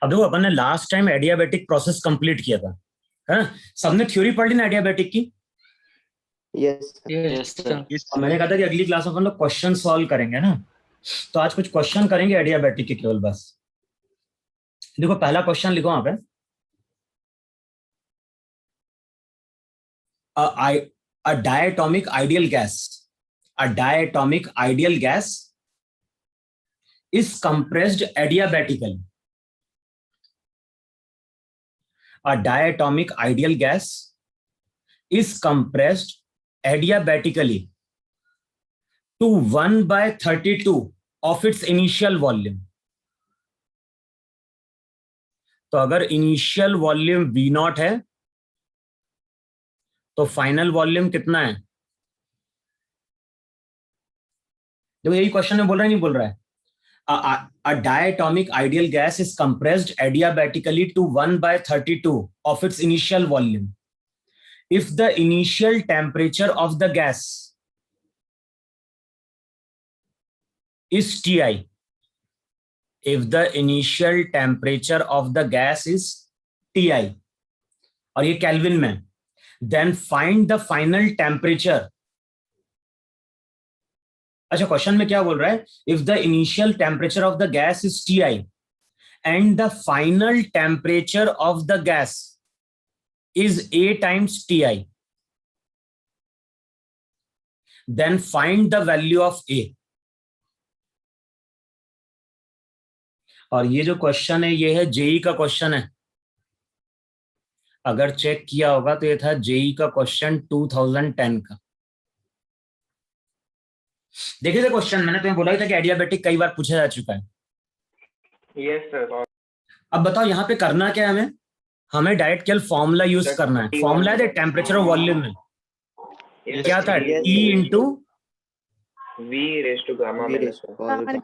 अब देखो अपन ने last time adiabatic process complete किया था, है ना? सबने थ्योरी पढ़ ली ना एडियाबेटिक की? Yes sir. और मैंने कहा था कि अगली क्लास में अपन लोग क्वेश्चन सॉल्व करेंगे ना, तो आज कुछ क्वेश्चन करेंगे एडियाबेटिक के केवल बस। देखो पहला क्वेश्चन लिखो वहां पे, a diatomic ideal gas is compressed adiabatically. A diatomic ideal gas is compressed adiabatically to 1/32 of its initial volume. तो अगर इनिशियल वॉल्यूम V0 है तो फाइनल वॉल्यूम कितना है? देखो यही क्वेश्चन में बोल रहा है, नहीं बोल रहा है? A diatomic ideal gas is compressed adiabatically to 1/32 of its initial volume. If the initial temperature of the gas is Ti, if the initial temperature of the gas is Ti, और ये केल्विन में, then find the final temperature. अच्छा question में क्या बोल रहा है? If the initial temperature of the gas is Ti and the final temperature of the gas is A times Ti, then find the value of A. और ये जो question है ये है जेई का क्वेश्चन है। अगर चेक किया होगा तो ये था जेई का क्वेश्चन 2010 का। देखे थे क्वेश्चन, मैंने तुम्हें बोला ही था कि एडियाबेटिक कई बार पूछा जा चुका है। Yes sir. अब बताओ यहाँ पे करना क्या है? हमें डायरेक्ट केवल फॉर्मूला यूज करना है। फॉर्मूला है टेम्परेचर और वॉल्यूम में क्या था? T into V raise to gamma minus 1।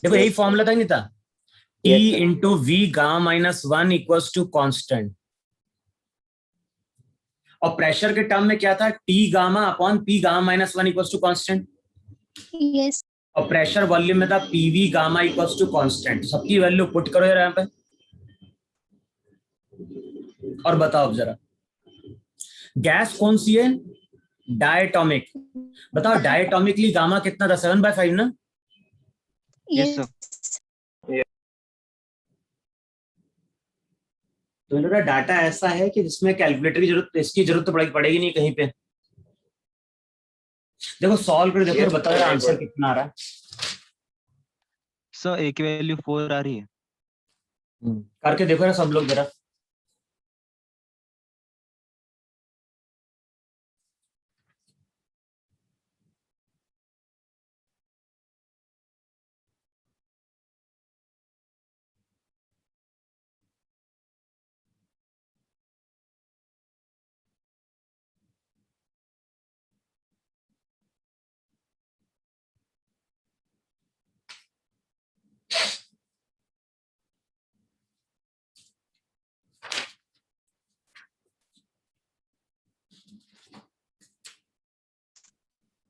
देखो यही फॉर्मूला था, नहीं था? T into V gamma minus 1 equals to constant. और प्रेशर के टर्म में क्या था? T gamma upon P gamma minus 1 equals to constant. Yes. और प्रेशर वॉल्यूम में था PV gamma equals to constant. सबकी वैल्यू पुट करो यार यहाँ पे और बताओ जरा गैस कौन सी है? डायटोमिक। बताओ डायटोमिकली गामा कितना था? 7/5 ना? यस। तो मेरा डाटा ऐसा है कि जिसमें कैलकुलेटर की जरूरत, इसकी जरूरत तो पड़ेगी नहीं कहीं पे। देखो सॉल्व कर देखो और बताओ आंसर कितना आ रहा है। सर A की वैल्यू 4 आ रही है। करके देखो ना सब लोग जरा।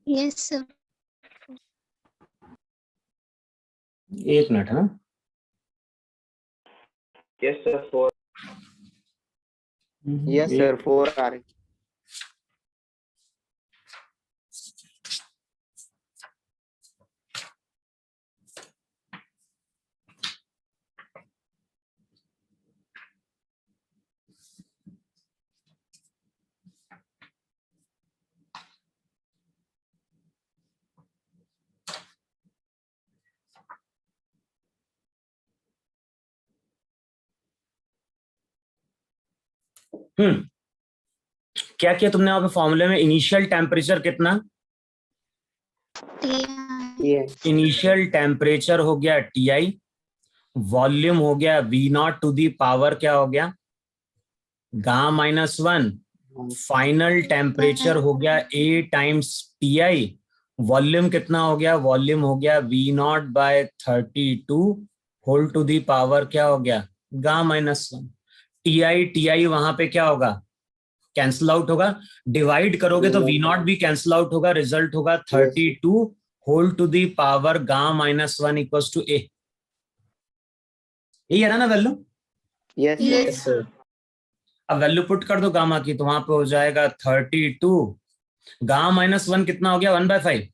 Yes sir. एक मिनट है ना। Yes sir 4। यस सर 4 आ रही। क्या किया तुमने वहां पे फॉर्मूले में? इनिशियल टेम्परेचर कितना? इनिशियल टेम्परेचर हो गया Ti, वॉल्यूम हो गया V0 टू दी पावर क्या हो गया? Gamma minus 1। फाइनल टेम्परेचर हो गया A टाइम्स Ti, वॉल्यूम कितना हो गया? वॉल्यूम हो गया V0/32 whole to the power क्या हो गया? Gamma minus 1। Ti वहां पे क्या होगा? कैंसिल आउट होगा। डिवाइड करोगे तो V0 भी कैंसिल आउट होगा। रिजल्ट होगा 32 whole to the power gamma minus 1 equals to A। यही है ना value? Yes, sir. Yes, sir. अब वैल्यू पुट कर दो गामा की, तो वहां पे हो जाएगा 32। गामा माइनस 1 कितना हो गया? 1/5।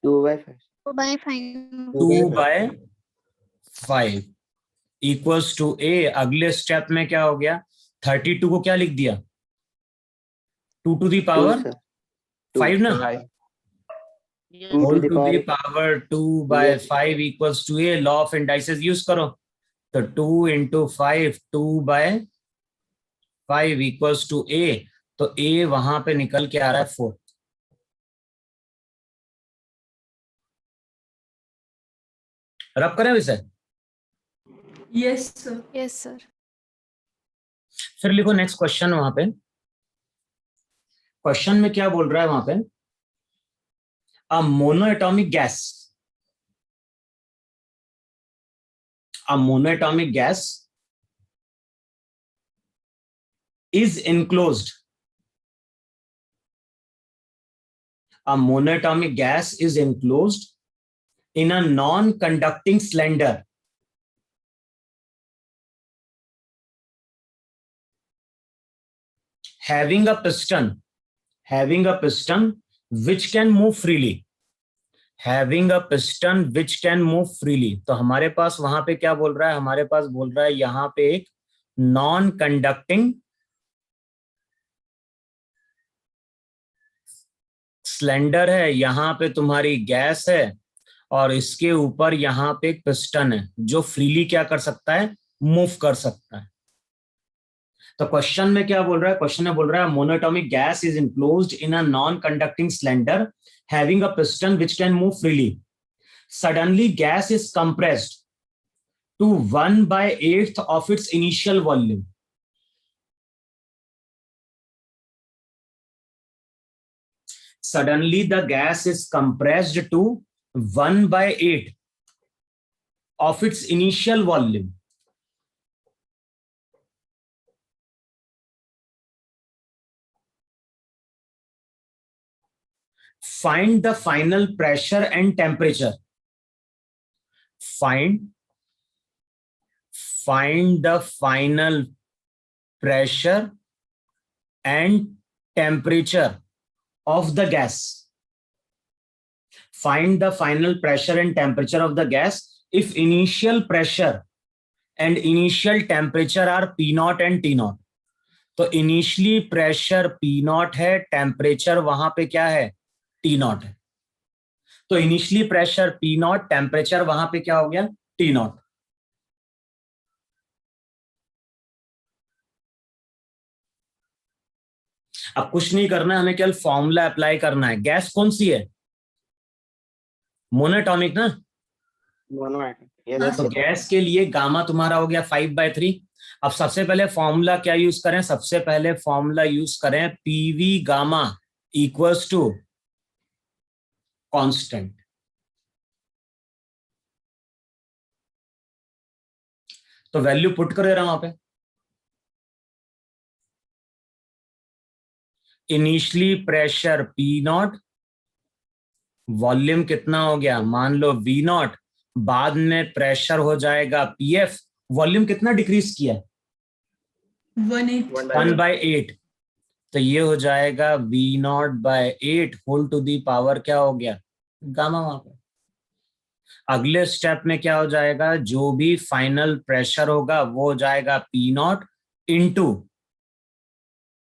2/5. 2/5. 2/5 इक्वल्स टू ए। अगले स्टेप में क्या हो गया? 32 को क्या लिख दिया? 2 to the 2, power sir. 5 ना? 2 whole to the to the power. Power 2/5 equals to A. Law of indices use करो, तो 2 into 5, 2/5 इक्वल्स टू ए। तो ए वहां पे निकल के आ रहा है 4। रब करें इसे? Yes, sir. Yes, sir. फिर लिखो नेक्स्ट क्वेश्चन। वहां पे क्वेश्चन में क्या बोल रहा है वहां पे? A monoatomic gas, a monoatomic gas is enclosed. A monoatomic gas is enclosed in a non-conducting cylinder having a piston which can move freely. Having a piston which can move freely. तो हमारे पास वहां पे क्या बोल रहा है? हमारे पास बोल रहा है यहां पे एक नॉन कंडक्टिंग सिलेंडर है, यहां पे तुम्हारी गैस है, और इसके ऊपर यहां पे एक पिस्टन है जो फ्रीली क्या कर सकता है? मूव कर सकता है। तो क्वेश्चन में क्या बोल रहा है? क्वेश्चन में बोल रहा है monoatomic gas is enclosed in a non conducting cylinder having a piston which can move freely. Suddenly gas is compressed to 1/8 of its initial volume. Suddenly the gas is compressed to 1/8 of its initial volume. Find the final pressure and temperature. Find the final pressure and temperature of the gas. Find the final pressure and temperature of the gas if initial pressure and initial temperature are P0 and T0. तो initially pressure P0 है, temperature वहां पे क्या है? T0 है। तो initially pressure P0, temperature वहां पे क्या हो गया? T0। अब कुछ नहीं करना है, हमें केवल फॉर्मूला अप्लाई करना है। गैस कौन सी है? मोनोएटॉमिक ना? Monoatom. हाँ, Yes, तो sir. गैस के लिए गामा तुम्हारा हो गया 5/3। अब सबसे पहले फॉर्मूला क्या यूज करें? सबसे पहले फॉर्मूला यूज करें PV gamma equals to constant. तो वैल्यू पुट कर दे रहा हूं वहां पे। इनिशियली प्रेशर P0, वॉल्यूम कितना हो गया? मान लो V0, बाद में प्रेशर हो जाएगा PF। वॉल्यूम कितना डिक्रीज किया? 1/8. 1/8। तो ये हो जाएगा V0/8 whole to the power क्या हो गया? गामा वहां पे। अगले स्टेप में क्या हो जाएगा? जो भी फाइनल प्रेशर होगा वो हो जाएगा P0 into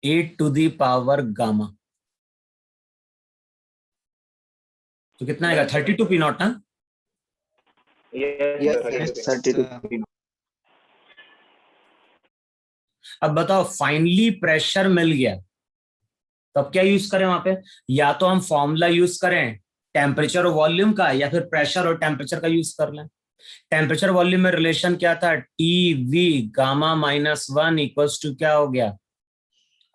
8 to the power gamma. तो कितना आएगा? 32 P0 ना? Yes, sir. Yes, 32. अब बताओ, फाइनली प्रेशर मिल गया, तो अब क्या यूज करें वहां पे? या तो हम फॉर्मूला यूज करें टेम्परेचर और वॉल्यूम का, या फिर प्रेशर और टेम्परेचर का यूज कर लें। टेम्परेचर वॉल्यूम में रिलेशन क्या था? टी गामा -1 इक्वल्स टू क्या हो गया?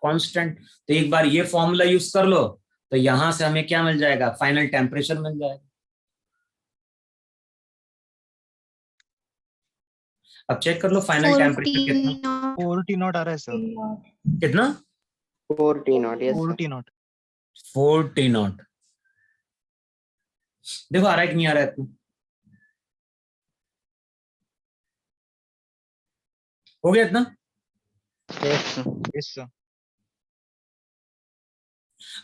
कांस्टेंट। तो एक बार ये फॉर्मूला यूज कर लो, तो यहां से हमें क्या मिल जाएगा? फाइनल टेम्परेचर मिल जाएगा। अब चेक कर लो फाइनल टेम्परेचर कितना? 4T0 आ रहा है सर। कितना? 4T0. Yes, sir. 4T0। 4T0। देखो आ रहा है कि नहीं आ रहा है? हो गया इतना? Yes, sir.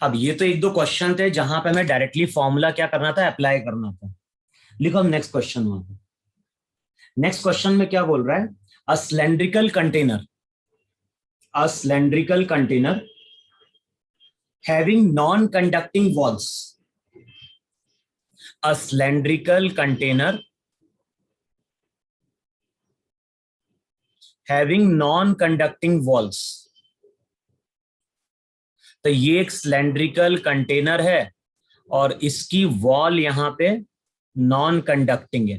अब ये तो एक दो क्वेश्चन थे जहां पे हमें डायरेक्टली फॉर्मूला क्या करना था, अप्लाई करना था. लिखो हम नेक्स्ट क्वेश्चन वहां पे. नेक्स्ट क्वेश्चन में क्या बोल रहा है? A cylindrical container having non-conducting walls. A cylindrical container having non-conducting walls. तो ये एक सिलेंड्रिकल कंटेनर है और इसकी वॉल यहां पे नॉन कंडक्टिंग है.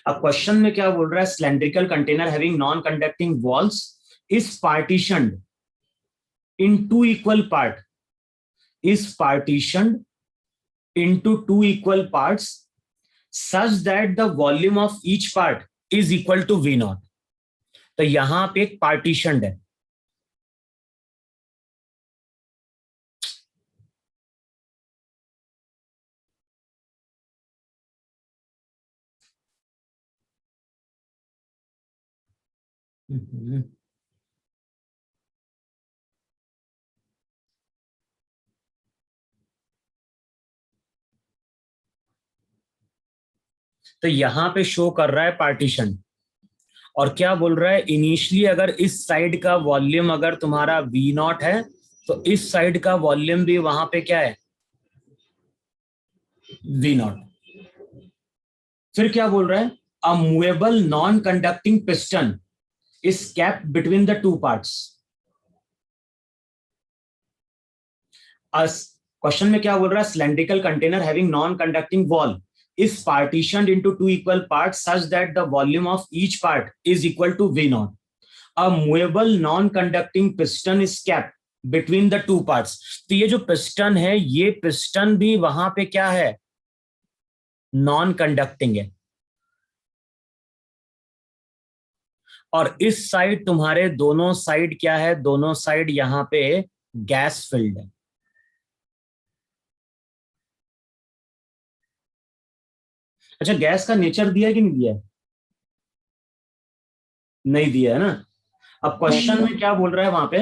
अब क्वेश्चन में क्या बोल रहा है? Cylindrical container having non conducting walls is partitioned in two equal part, is partitioned into two equal parts such that the volume of each part is equal to V naught. तो यहां पे एक partition है. तो यहां पे show कर रहा है पार्टीशन और क्या बोल रहा है? इनिशियली अगर इस साइड का वॉल्यूम अगर तुम्हारा V नॉट है तो इस साइड का वॉल्यूम भी वहां पे क्या है? V not. फिर क्या बोल रहा है? A movable non conducting piston is kept between the two parts. Question में क्या बोल रहा है? Cylindrical container having non conducting wall is partitioned into two equal parts such that the volume of each part is equal to V naught. A movable non-conducting piston is kept between the two parts. तो ये जो piston है, ये piston भी वहां पे क्या है? नॉन कंडक्टिंग है. और इस साइड तुम्हारे दोनों साइड क्या है? दोनों साइड यहां पे गैस फिल्ड है. अच्छा, गैस का नेचर दिया है कि नहीं दिया है? नहीं दिया है ना. अब क्वेश्चन में क्या बोल रहा है वहां पे?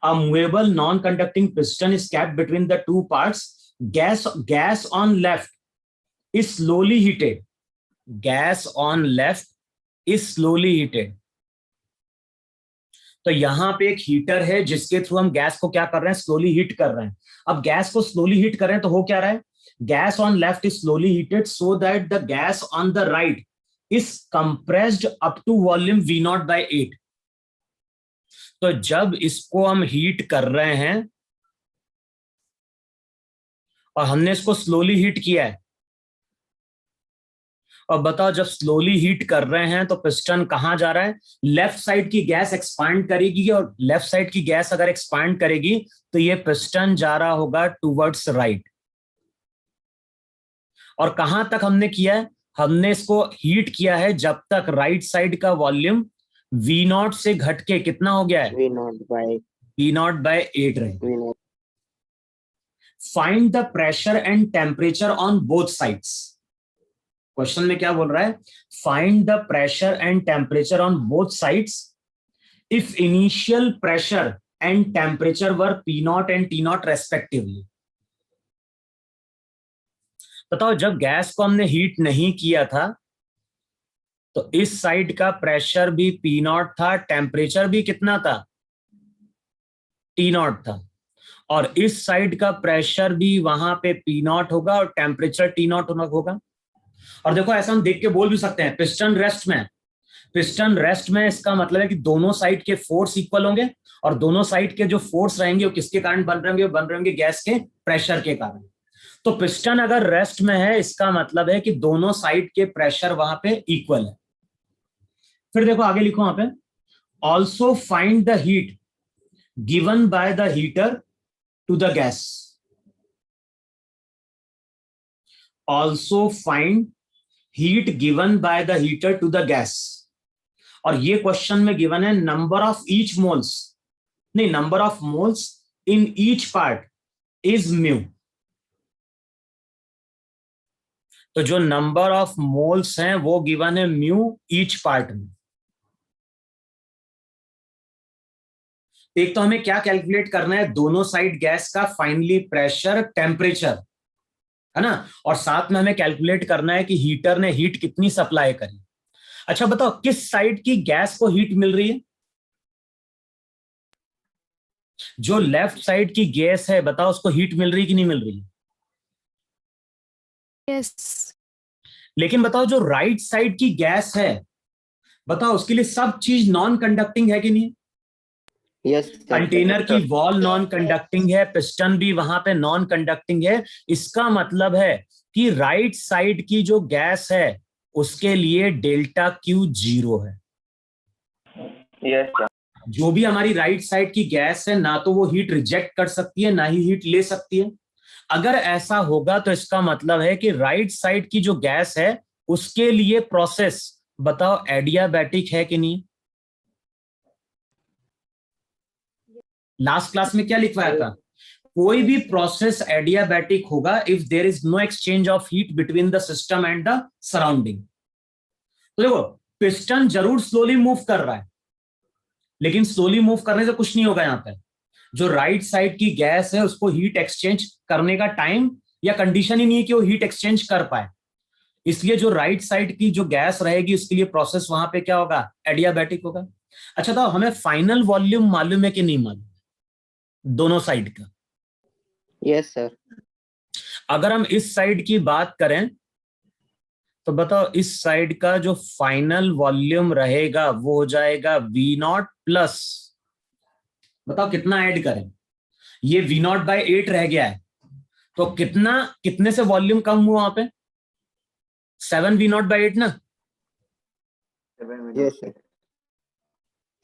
A movable non conducting piston is kept between the two parts. Gas on left is slowly heated. Gas on left is slowly heated. तो यहां पे एक हीटर है जिसके थ्रू हम गैस को क्या कर रहे हैं? स्लोली हीट कर रहे हैं. अब गैस को स्लोली हीट कर रहे हैं तो हो क्या रहा है? Gas on left is slowly heated so that the gas on the right is compressed up to volume V naught by 8. तो जब इसको हम हीट कर रहे हैं और हमने इसको स्लोली हीट किया है, और बताओ जब स्लोली हीट कर रहे हैं तो पिस्टन कहां जा रहा है? लेफ्ट साइड की गैस एक्सपांड करेगी और लेफ्ट साइड की गैस अगर एक्सपांड करेगी तो ये पिस्टन जा रहा होगा टूवर्ड्स राइट. और कहां तक हमने किया है? हमने इसको हीट किया है जब तक राइट साइड का वॉल्यूम V नॉट से घट के कितना हो गया है? V naught by 8 रहे. V naught. Find the pressure and temperature on both sides. Question में क्या बोल रहा है? Find the pressure and temperature on both sides if initial pressure and temperature were P not and T not respectively. बताओ जब gas को हमने heat नहीं किया था तो इस साइड का प्रेशर भी P नॉट था, टेम्परेचर भी कितना था? T नॉट था. और इस साइड का प्रेशर भी वहां पे P नॉट होगा और टेम्परेचर T नॉट होगा. और देखो ऐसा हम देख के बोल भी सकते हैं पिस्टन रेस्ट में. पिस्टन रेस्ट में इसका मतलब है कि दोनों साइड के फोर्स इक्वल होंगे और दोनों साइड के जो फोर्स रहेंगे वो किसके कारण बन रहे होंगे? बन रहे होंगे गैस के प्रेशर के कारण. तो पिस्टन अगर रेस्ट में है इसका मतलब है कि दोनों साइड के प्रेशर वहां पे इक्वल है. फिर देखो आगे लिखो वहां पे, also find the heat given by the heater to the gas. Also find heat given by the heater to the gas. और ये क्वेश्चन में गिवन है नंबर ऑफ ईच मोल्स, नहीं number of moles in each part is mu. तो जो number of moles हैं वो given है म्यू ईच पार्ट में। एक तो हमें क्या कैलकुलेट करना है, दोनों साइड गैस का फाइनली प्रेशर टेम्परेचर, है ना, और साथ में हमें कैलकुलेट करना है कि हीटर ने हीट कितनी सप्लाई करी। अच्छा बताओ किस साइड की गैस को हीट मिल रही है? जो लेफ्ट साइड की गैस है बताओ उसको हीट मिल रही कि नहीं मिल रही? यस। लेकिन बताओ जो राइट साइड की गैस है बताओ उसके लिए सब चीज नॉन कंडक्टिंग है कि नहीं? यस कंटेनर की वॉल नॉन कंडक्टिंग है, पिस्टन भी वहां पे नॉन कंडक्टिंग है। इसका मतलब है कि राइट साइड की जो गैस है उसके लिए डेल्टा क्यू 0 है। Yes sir. जो भी हमारी राइट साइड की गैस है ना तो वो हीट रिजेक्ट कर सकती है ना ही हीट ले सकती है। अगर ऐसा होगा तो इसका मतलब है कि राइट साइड की जो गैस है उसके लिए प्रोसेस बताओ एडियाबैटिक है कि नहीं? लास्ट क्लास में क्या लिखवाया था? कोई भी प्रोसेस एडियाबैटिक होगा if there is no exchange of heat between the system and the surrounding. तो देखो पिस्टन जरूर स्लोली मूव कर रहा है, लेकिन स्लोली मूव करने से कुछ नहीं होगा। यहां पे जो राइट साइड की गैस है उसको हीट एक्सचेंज करने का टाइम या कंडीशन ही नहीं है कि वो हीट एक्सचेंज कर पाए, इसलिए जो राइट साइड की जो गैस रहेगी उसके लिए प्रोसेस वहां पे क्या होगा? एडियाबैटिक होगा। अच्छा तो हमें फाइनल वॉल्यूम मालूम है कि नहीं मालूम दोनों साइड का? Yes sir. अगर हम इस साइड की बात करें तो बताओ इस साइड का जो फाइनल वॉल्यूम रहेगा वो हो जाएगा V0 प्लस, बताओ कितना ऐड करें? ये V0/8 रह गया है तो कितना, कितने से वॉल्यूम कम हुआ वहां पे? 7 V0/8 ना। Yes sir.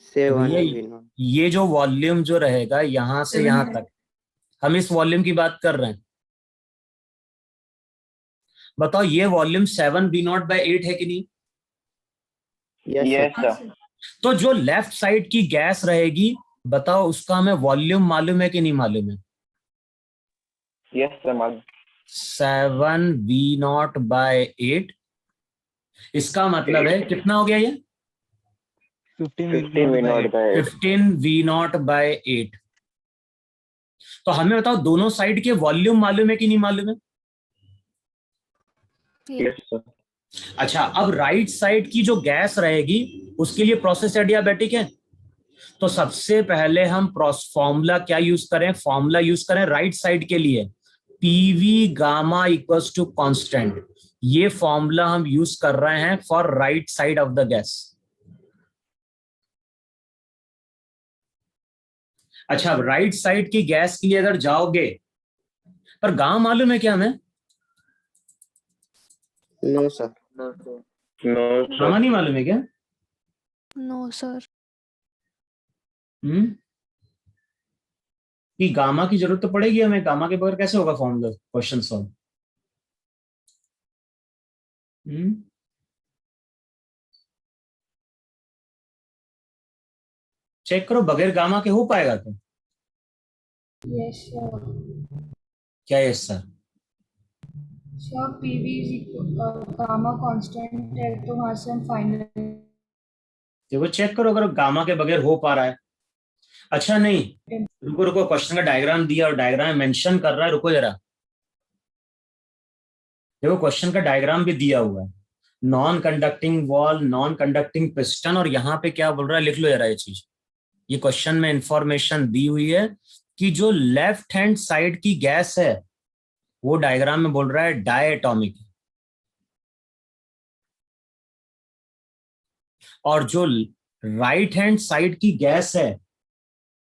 7 ये जो वॉल्यूम जो रहेगा यहां से यहां तक, हम इस वॉल्यूम की बात कर रहे हैं। बताओ ये वॉल्यूम 7 V0/8 है कि नहीं? Yes sir. तो जो लेफ्ट साइड की गैस रहेगी बताओ उसका हमें वॉल्यूम मालूम है कि नहीं मालूम है? यस सर मालूम। 7 V0/8। इसका मतलब है कितना हो गया ये? 15 V0/8। 15 V0/8। तो हमें बताओ दोनों साइड के वॉल्यूम मालूम है कि नहीं मालूम है? Yes sir. अच्छा अब राइट साइड की जो गैस रहेगी उसके लिए प्रोसेस एडियाबैटिक है। तो सबसे पहले हम फॉर्मूला क्या यूज करें? फॉर्मूला यूज करें राइट साइड के लिए PV gamma equals to constant. ये फॉर्मूला हम यूज कर रहे हैं for right side of the gas. अच्छा अब राइट साइड की गैस के लिए अगर जाओगे, पर गामा मालूम है क्या हमें? No sir. No gamma sir. नहीं मालूम है क्या? No sir. कि गामा की जरूरत तो पड़ेगी हमें, गामा के बगैर कैसे होगा फॉर्मूला क्वेश्चन सॉल्व? चेक करो बगैर गामा के हो पाएगा तो? Yes, sir. क्या yes sir? Sir, PV is gamma constant है तो वहां से हम फाइनल। देखो चेक करो अगर गामा के बगैर हो पा रहा है। अच्छा नहीं रुको रुको, क्वेश्चन का डायग्राम दिया और डायग्राम मेंशन कर रहा है, रुको जरा। देखो क्वेश्चन का डायग्राम भी दिया हुआ है, non conducting wall, non conducting piston, और यहाँ पे क्या बोल रहा है लिख लो जरा ये चीज। ये क्वेश्चन में इंफॉर्मेशन दी हुई है कि जो लेफ्ट हैंड साइड की गैस है वो डायग्राम में बोल रहा है डायटॉमिक, और जो राइट हैंड साइड की गैस है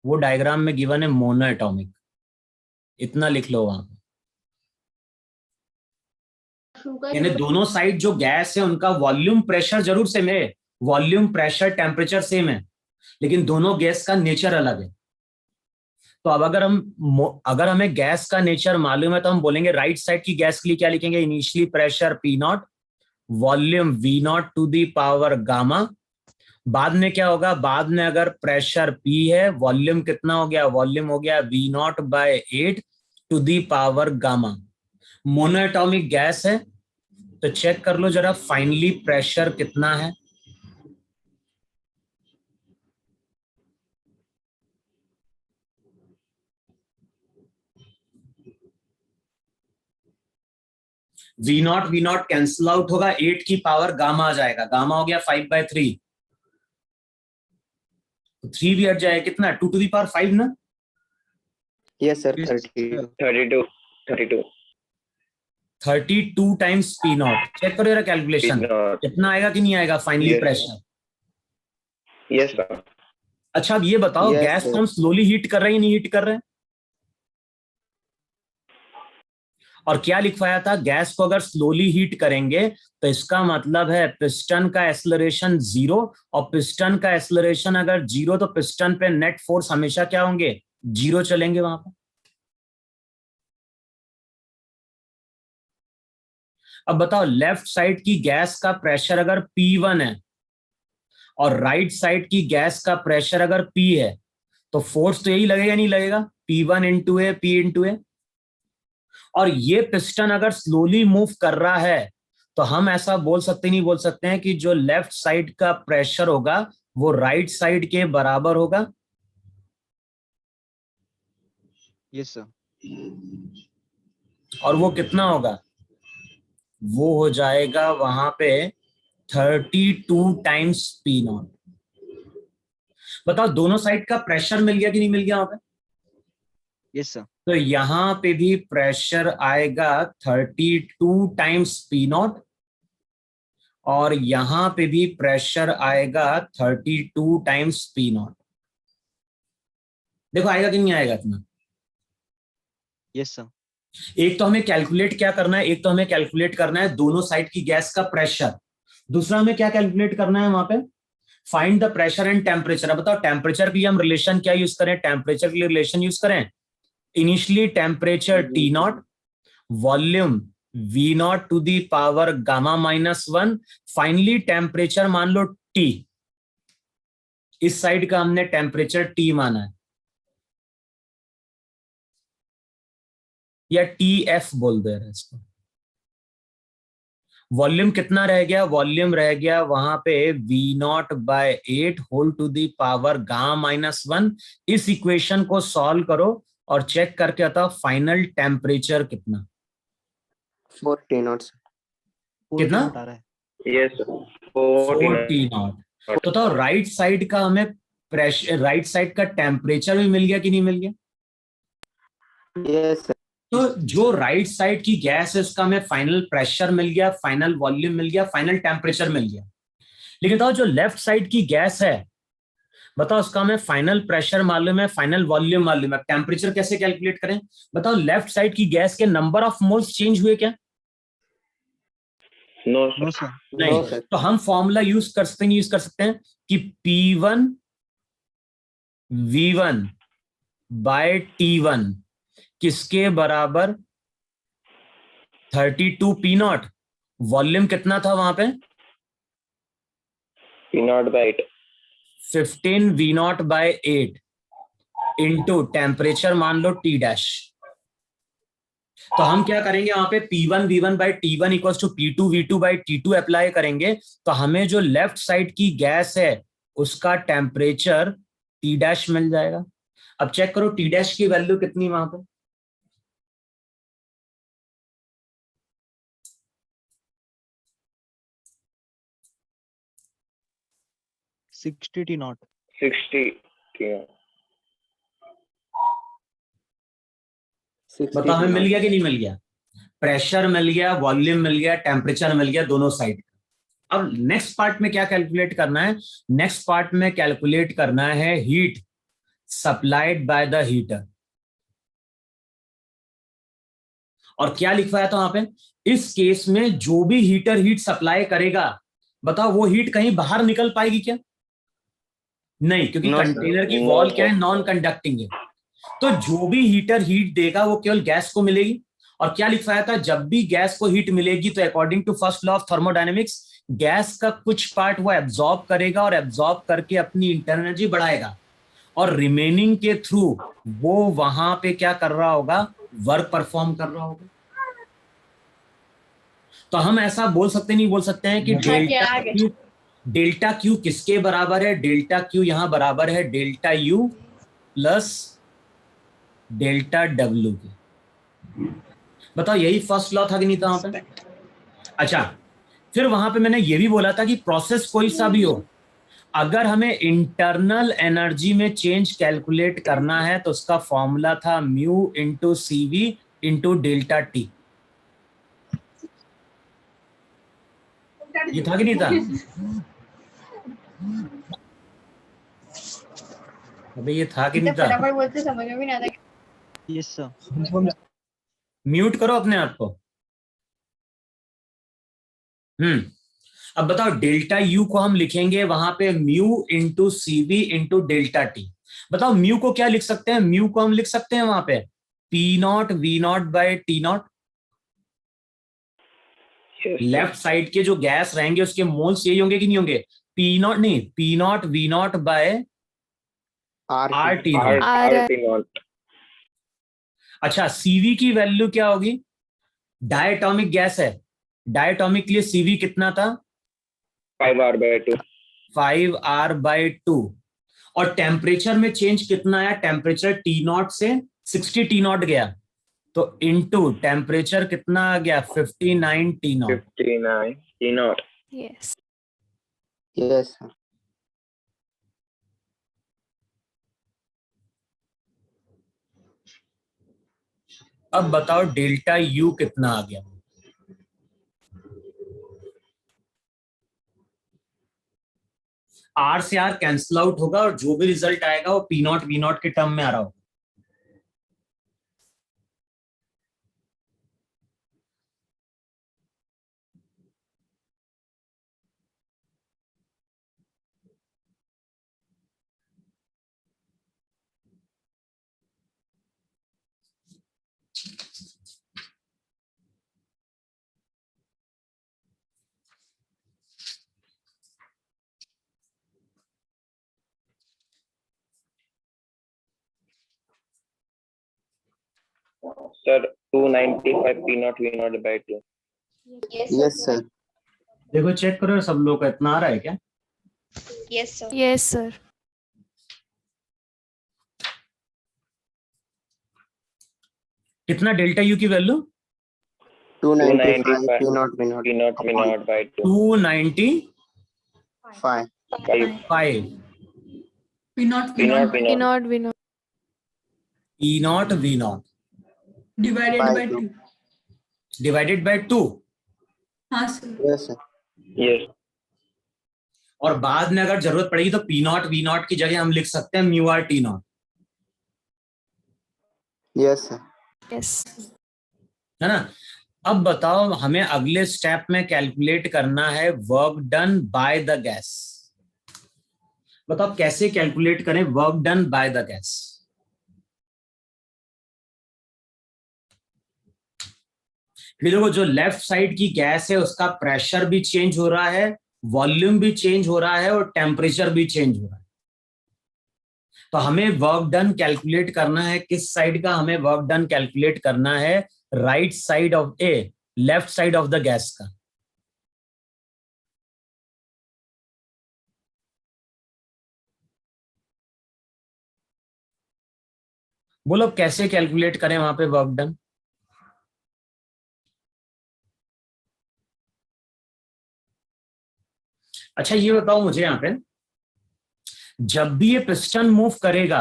वो डायग्राम में गिवन है मोनोएटॉमिक। इतना लिख लो वहां पे। यानी दोनों साइड जो गैस है उनका वॉल्यूम प्रेशर जरूर सेम है, वॉल्यूम प्रेशर टेम्परेचर सेम है, लेकिन दोनों गैस का नेचर अलग है। तो अब अगर हमें गैस का नेचर मालूम है तो हम बोलेंगे राइट साइड की गैस के लिए क्या लिखेंगे? Initially pressure P0, volume V0 to the power gamma. बाद में क्या होगा? बाद में अगर प्रेशर P है, वॉल्यूम कितना हो गया? वॉल्यूम हो गया V0/8, to the power gamma. Monoatomic gas है तो चेक कर लो जरा फाइनली प्रेशर कितना है। वी नॉट कैंसिल आउट होगा, 8 की पावर गामा आ जाएगा, गामा हो गया 5/3, 3 भी हट जाएगा, कितना 2 टू दी पावर 5 ना। Yes, sir. Yes, 30. sir. 32 32 times P naught. Check करो जरा कैलकुलेशन P0. कितना आएगा कि नहीं आएगा finally Yes. Pressure. Yes, sir. अच्छा अब ये बताओ Yes, गैस sir. को हम स्लोली हीट कर रहे हैं नहीं हीट कर रहे हैं? और क्या लिखवाया था, गैस को अगर स्लोली हीट करेंगे तो इसका मतलब है पिस्टन का एक्सेलरेशन 0, और पिस्टन का एक्सेलरेशन अगर 0 तो पिस्टन पे नेट फोर्स हमेशा क्या होंगे, 0 चलेंगे वहां पर। अब बताओ लेफ्ट साइड की गैस का प्रेशर अगर P1 है और राइट साइड की गैस का प्रेशर अगर P है तो फोर्स तो यही लगेगा नहीं लगेगा, P1 इंटू ए P इंटू ए। और ये पिस्टन अगर स्लोली मूव कर रहा है तो हम ऐसा बोल सकते नहीं बोल सकते हैं कि जो लेफ्ट साइड का प्रेशर होगा वो राइट साइड के बराबर होगा। Yes, sir. और वो कितना होगा, वो हो जाएगा वहां पे 32 टाइम्स पी नॉट। बताओ दोनों साइड का प्रेशर मिल गया कि नहीं मिल गया वहां पे? Yes, sir. तो यहां पे भी प्रेशर आएगा 32 टाइम्स पी नॉट, और यहां पे भी प्रेशर आएगा 32 टाइम्स पी नॉट। देखो आएगा कि नहीं आएगा इतना? Yes, sir. एक तो हमें कैलकुलेट क्या करना है, एक तो हमें कैलकुलेट करना है दोनों साइड की गैस का प्रेशर, दूसरा हमें क्या कैलकुलेट करना है वहां पे, find the pressure and temperature. अब बताओ टेम्परेचर के लिए हम रिलेशन क्या यूज करें, टेम्परेचर के लिए रिलेशन यूज करें initially temperature T naught, volume V naught to the power gamma -1, finally temperature मान लो T, इस साइड का हमने टेम्परेचर T माना है, या TF बोल दे रहे इसको। वॉल्यूम कितना रह गया, वॉल्यूम रह गया वहां पे V0/8 whole to the power gamma -1। इस इक्वेशन को सॉल्व करो और चेक करके बताओ फाइनल टेम्परेचर कितना 40 knots. कितना? आ रहा है. Yes, sir. 40 नॉट। तो राइट साइड का हमें प्रेशर, राइट साइड का टेम्परेचर भी मिल गया कि नहीं मिल गया? Yes, sir. तो जो राइट साइड की गैस है उसका हमें फाइनल प्रेशर मिल गया, फाइनल वॉल्यूम मिल गया, फाइनल टेम्परेचर मिल गया। लेकिन बताओ जो लेफ्ट साइड की गैस है, बताओ उसका हमें फाइनल प्रेशर मालूम है, फाइनल वॉल्यूम मालूम है, टेम्परेचर कैसे कैलकुलेट करें? बताओ लेफ्ट साइड की गैस के नंबर ऑफ मोल्स चेंज हुए क्या? No, No, sir. sir. नहीं। No, sir. तो हम फॉर्मूला यूज कर सकते हैं, यूज कर सकते हैं कि P1 V1/T1 किसके बराबर, 32 P नॉट, वॉल्यूम कितना था वहां पे, P0/8. 15 V0/8 इंटू टेम्परेचर मान लो T डैश। तो हम क्या करेंगे वहां पे P1 V1/T1 equals to P2 V2/T2 apply करेंगे, तो हमें जो लेफ्ट साइड की गैस है उसका टेम्परेचर T डैश मिल जाएगा। अब चेक करो T डैश की वैल्यू कितनी वहां पे, 60 T naught. 60. Yeah. 60 बताओ हमें मिल knots. गया कि नहीं मिल गया? प्रेशर मिल गया, वॉल्यूम मिल गया, टेम्परेचर मिल गया दोनों साइड। अब नेक्स्ट पार्ट में क्या कैलकुलेट करना है, नेक्स्ट पार्ट में कैलकुलेट करना है heat supplied by the heater. और क्या लिखवाया था वहां पे, इस केस में जो भी हीटर हीट सप्लाई करेगा, बताओ वो हीट कहीं बाहर निकल पाएगी क्या? नहीं, क्योंकि No, sir. कंटेनर की No, वॉल sir. क्या है, नॉन कंडक्टिंग है। तो जो भी हीटर हीट देगा वो केवल गैस को मिलेगी। और क्या लिखवाया था, जब भी गैस को हीट मिलेगी तो according to first law of thermodynamics gas का कुछ पार्ट वो एब्जॉर्ब करेगा और एब्जॉर्ब करके अपनी इंटरनल एनर्जी बढ़ाएगा, और रिमेनिंग के थ्रू वो वहां पे क्या कर रहा होगा, वर्क परफॉर्म कर रहा होगा। तो हम ऐसा बोल सकते नहीं बोल सकते हैं कि डेल्टा क्यू किसके बराबर है? डेल्टा क्यू यहां बराबर है delta U plus delta W के। बताओ यही फर्स्ट लॉ था कि नहीं था वहां पे? अच्छा, फिर वहां पे मैंने ये भी बोला था कि प्रोसेस कोई सा भी हो, अगर हमें इंटरनल एनर्जी में चेंज कैलकुलेट करना है तो उसका फॉर्मूला था mu into CV into delta T. ये था कि नहीं था? अबे ये था कि नहीं था? फटाफट बोलते समझ में भी नहीं आता। Yes, sir. म्यूट करो अपने आप को। अब बताओ डेल्टा यू को हम लिखेंगे वहां पे mu into CV into delta T. बताओ म्यू को क्या लिख सकते हैं? म्यू को हम लिख सकते हैं वहां पे P naught V naught by T naught. Left side के जो गैस रहेंगे उसके मोल्स यही होंगे कि नहीं होंगे? पी नॉट नहीं, P naught V naught by R T naught. RT0 अच्छा, सीवी की वैल्यू क्या होगी? डायटोमिक गैस है, डायटोमिक के लिए सीवी कितना था? 5R/2 5R/2। और टेम्परेचर में चेंज कितना आया? टेम्परेचर टी नॉट से 60 टी नॉट गया, तो इनटू टेम्परेचर कितना आ गया? 59 T not. 59 T0 Yes. Yes, sir. अब बताओ डेल्टा यू कितना आ गया? आर से आर कैंसिल आउट होगा और जो भी रिजल्ट आएगा वो पी नॉट वी नॉट के टर्म में आ रहा होगा। Sir, 295 P0 V0/2 Yes, sir. देखो चेक करो सब लोग का इतना आ रहा है क्या? Yes, sir. Yes, sir. कितना डेल्टा यू की value? 295 P0 V0 P0 V0/2 295 5. P0 P0 We not, we not. E naught V naught divided By by 2. 2. Divided by 2। हाँ sir. Yes, sir. Yes. और बाद में अगर जरूरत पड़ेगी तो पी नॉट वी नॉट की जगह हम लिख सकते हैं mu R T not, Yes, sir. Yes. है ना? अब बताओ हमें अगले स्टेप में कैलकुलेट करना है work done by the gas. बताओ कैसे कैलकुलेट करें work done by the gas? देखो जो लेफ्ट साइड की गैस है उसका प्रेशर भी चेंज हो रहा है, वॉल्यूम भी चेंज हो रहा है और टेम्परेचर भी चेंज हो रहा है। तो हमें वर्क डन कैलकुलेट करना है किस साइड का? हमें वर्क डन कैलकुलेट करना है right side of left side of the gas का। बोलो कैसे कैलकुलेट करें वहां पे वर्क डन? अच्छा ये बताओ मुझे यहां पे, जब भी ये पिस्टन मूव करेगा,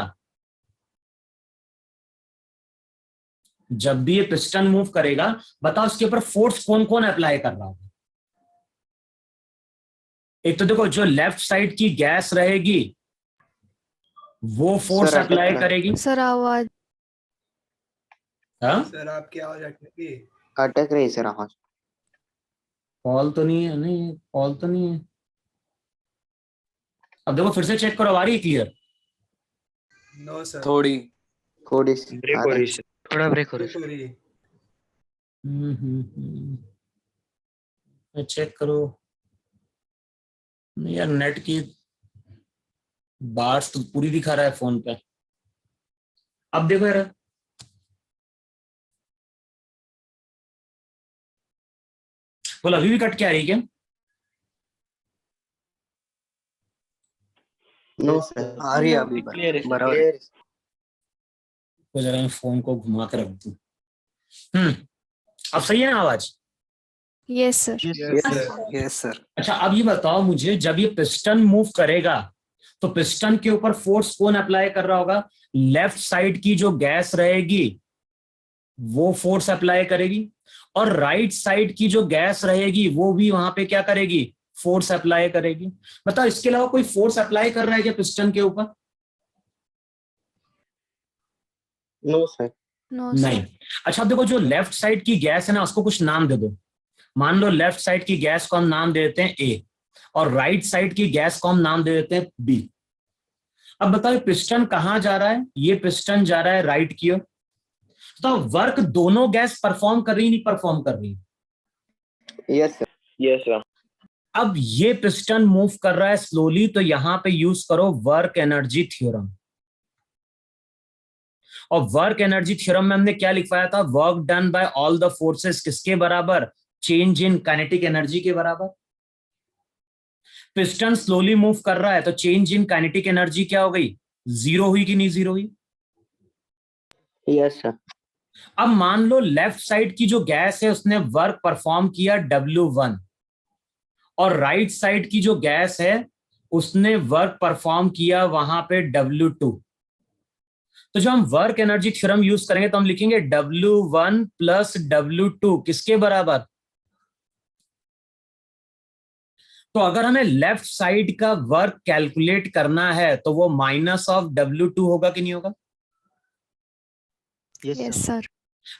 जब भी ये पिस्टन मूव करेगा, बताओ इसके ऊपर फोर्स कौन कौन अप्लाई कर रहा होगा? एक तो देखो जो लेफ्ट साइड की गैस रहेगी वो फोर्स Sir, अप्लाई अटक करेगी। Sir, आवाज. हाँ, सर आपकी आवाज अटकी। अटक रही सर आवाज। कॉल तो नहीं है, नहीं कॉल तो नहीं है। अब देखो फिर से चेक करो, आ रही है क्लियर? No sir. थोड़ी थोड़ी ब्रेक हो रही है। थोड़ा ब्रेक हो रहा है। हो रही है। चेक करो। नहीं यार नेट की बार्स तो पूरी दिखा रहा है फोन पे। अब देखो यार, बोलो अभी भी कट के आ रही है क्या? नो सर आ रही है अभी Clear है। बराबर क्लियर तो जरा मैं फोन को घुमा कर रख दूं। अब सही है ना आवाज? Yes, sir. Yes, sir. Yes sir अच्छा अब ये बताओ मुझे, जब ये पिस्टन मूव करेगा तो पिस्टन के ऊपर फोर्स कौन अप्लाई कर रहा होगा? लेफ्ट साइड की जो गैस रहेगी वो फोर्स अप्लाई करेगी, और राइट साइड की जो गैस रहेगी वो भी वहां पे क्या करेगी? फोर्स अप्लाई करेगी। बताओ इसके अलावा कोई फोर्स अप्लाई कर रहा है क्या पिस्टन के ऊपर? नो सर No, नहीं। sir. अच्छा अब देखो, जो लेफ्ट साइड की गैस है ना, उसको कुछ नाम दे दो। मान लो लेफ्ट साइड की गैस को हम नाम दे देते हैं ए, और राइट साइड की गैस को हम नाम दे देते हैं बी। अब बताओ पिस्टन कहां जा रहा है? ये पिस्टन जा रहा है राइट की ओर। तो वर्क दोनों गैस परफॉर्म कर रही नहीं परफॉर्म कर रही? Yes sir Yes, sir. अब ये पिस्टन मूव कर रहा है स्लोली, तो यहां पे यूज करो वर्क एनर्जी थ्योरम। और वर्क एनर्जी थ्योरम में हमने क्या लिखवाया था? Work done by all the forces किसके बराबर? चेंज इन काइनेटिक एनर्जी के बराबर। पिस्टन स्लोली मूव कर रहा है तो चेंज इन काइनेटिक एनर्जी क्या हो गई? जीरो हुई कि नहीं जीरो हुई? यस सर अब मान लो लेफ्ट साइड की जो गैस है उसने वर्क परफॉर्म किया W1, और राइट साइड की जो गैस है उसने वर्क परफॉर्म किया वहां पे W2। तो जब हम वर्क एनर्जी थ्योरम यूज करेंगे तो हम लिखेंगे W1 प्लस W2 किसके बराबर? तो अगर हमें लेफ्ट साइड का वर्क कैलकुलेट करना है तो वो माइनस ऑफ W2 होगा कि नहीं होगा? Yes, sir.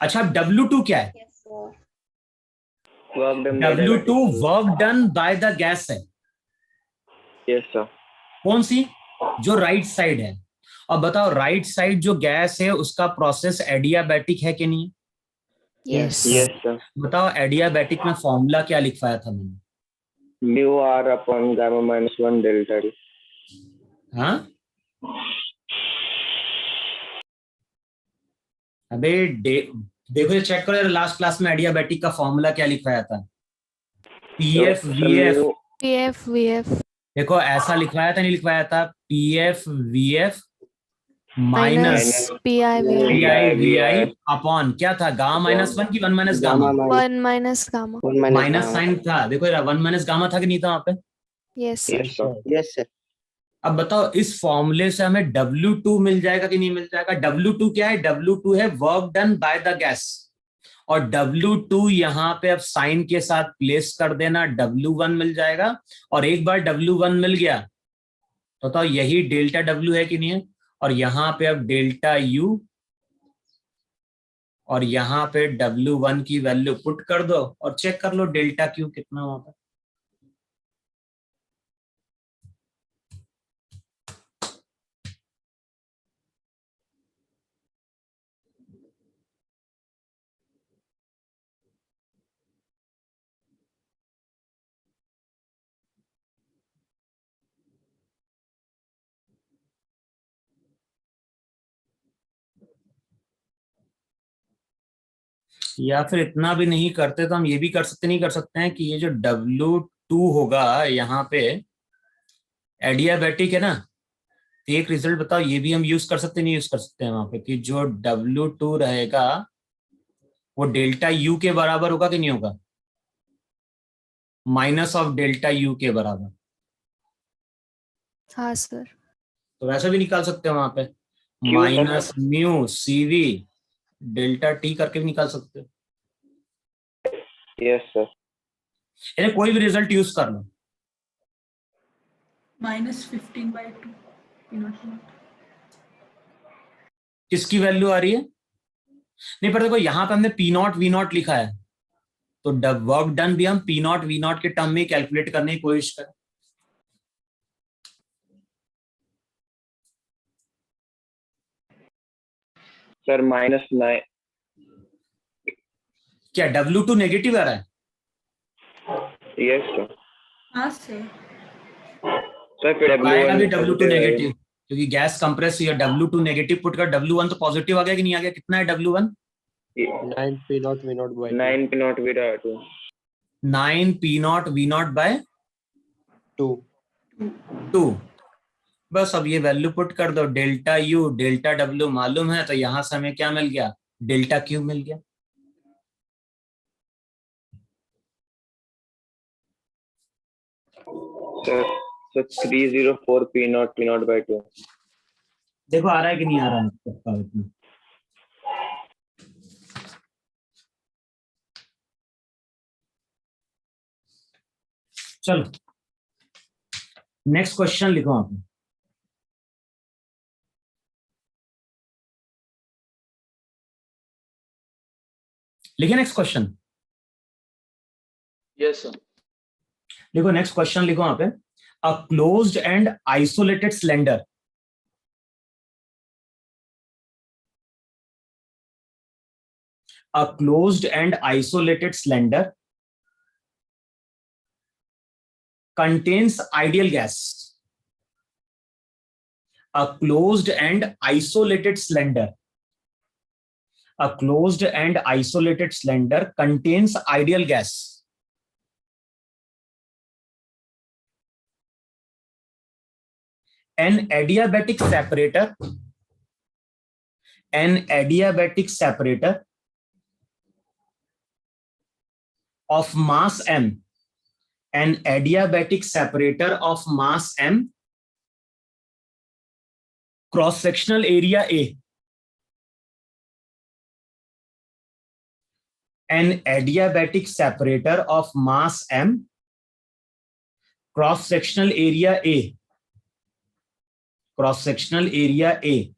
अच्छा अब W2 क्या है? Work done by W2 diabetic. Work done by the gas है। Yes, sir. कौन सी? जो राइट साइड है। अब बताओ राइट साइड जो गैस है उसका प्रोसेस एडियाबैटिक है कि नहीं? Yes. Yes, sir. बताओ एडियाबैटिक में फॉर्मूला क्या लिखवाया था मैंने? Mu R upon gamma minus 1 delta D. हाँ अबे देखो ये चेक करो, लास्ट क्लास में एडियाबैटिक का फॉर्मूला क्या लिखवाया था? PF So, VF. mu PF, VF देखो ऐसा लिखवाया था नहीं लिखवाया था? PF VF minus minus PI, VI. PI VI upon क्या था? गामा माइनस वन की one minus gamma? Gamma 1 minus gamma. Minus sign था। देखो यार वन माइनस गामा था कि नहीं था वहां पे? Yes, sir. Yes, sir. Yes sir अब बताओ इस फॉर्मूले से हमें W2 मिल जाएगा कि नहीं मिल जाएगा? W2 क्या है? W2 है work done by the gas, और W2 यहां पे अब साइन के साथ प्लेस कर देना, W1 मिल जाएगा। और एक बार W1 मिल गया तो बताओ यही डेल्टा W है कि नहीं है? और यहां पे अब डेल्टा U, और यहां पे W1 की वैल्यू पुट कर दो और चेक कर लो डेल्टा Q कितना वहां पर। या फिर इतना भी नहीं करते तो हम ये भी कर सकते नहीं कर सकते हैं कि ये जो W2 होगा यहाँ पे एडियाबैटिक है ना, तो एक रिजल्ट बताओ ये भी हम यूज कर सकते नहीं यूज कर सकते हैं वहां पे, कि जो W2 रहेगा वो डेल्टा U के बराबर होगा कि नहीं होगा? माइनस ऑफ डेल्टा U के बराबर। हाँ sir. तो वैसे भी निकाल सकते हैं वहां पे, Q minus mu CV delta T करके भी निकाल सकते हो। Yes, sir. यानी कोई भी रिजल्ट यूज कर लो। -15/2 P0. किसकी वैल्यू आ रही है? नहीं पर देखो यहाँ पे हमने P0 V0 लिखा है, तो वर्क डन भी हम P0 V0 के टर्म में कैलकुलेट करने की कोशिश करें। Sir, -9. क्या W2 नेगेटिव आ रहा है? Yes, sir. हाँ सर Sir, फिर आएगा भी W1 W2 नेगेटिव, क्योंकि गैस कंप्रेस हुई है। W2 नेगेटिव पुट कर, W1 तो पॉजिटिव आ गया कि नहीं आ गया? कितना है W1? 9 P0 without 2. 9 P naught V naught by 2। बस अब ये वैल्यू पुट कर दो, डेल्टा U डेल्टा W मालूम है, तो यहां से हमें क्या मिल गया, डेल्टा Q मिल गया। So 304 P naught by 2. देखो आ रहा है कि नहीं आ रहा है सबका इतना। चलो नेक्स्ट क्वेश्चन लिखो आप। लिखे नेक्स्ट क्वेश्चन। Yes, sir. देखो नेक्स्ट क्वेश्चन लिखो वहां पे, a closed end isolated cylinder contains ideal gas. A closed and isolated cylinder contains ideal gas. An adiabatic separator of mass m, an adiabatic separator of mass m, cross sectional area A, an adiabatic separator of mass m, cross sectional area A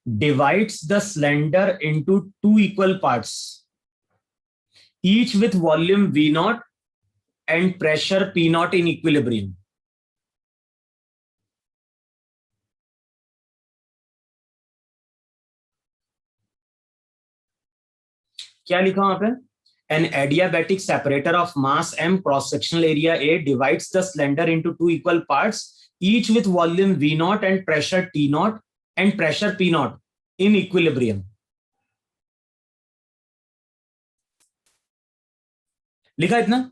divides the cylinder into two equal parts, each with volume V naught and pressure P naught in equilibrium. क्या लिखा वहां पे, an adiabatic separator of mass m cross sectional area A divides the cylinder into two equal parts, each with volume V naught and pressure T naught and pressure P naught in equilibrium. लिखा इतना?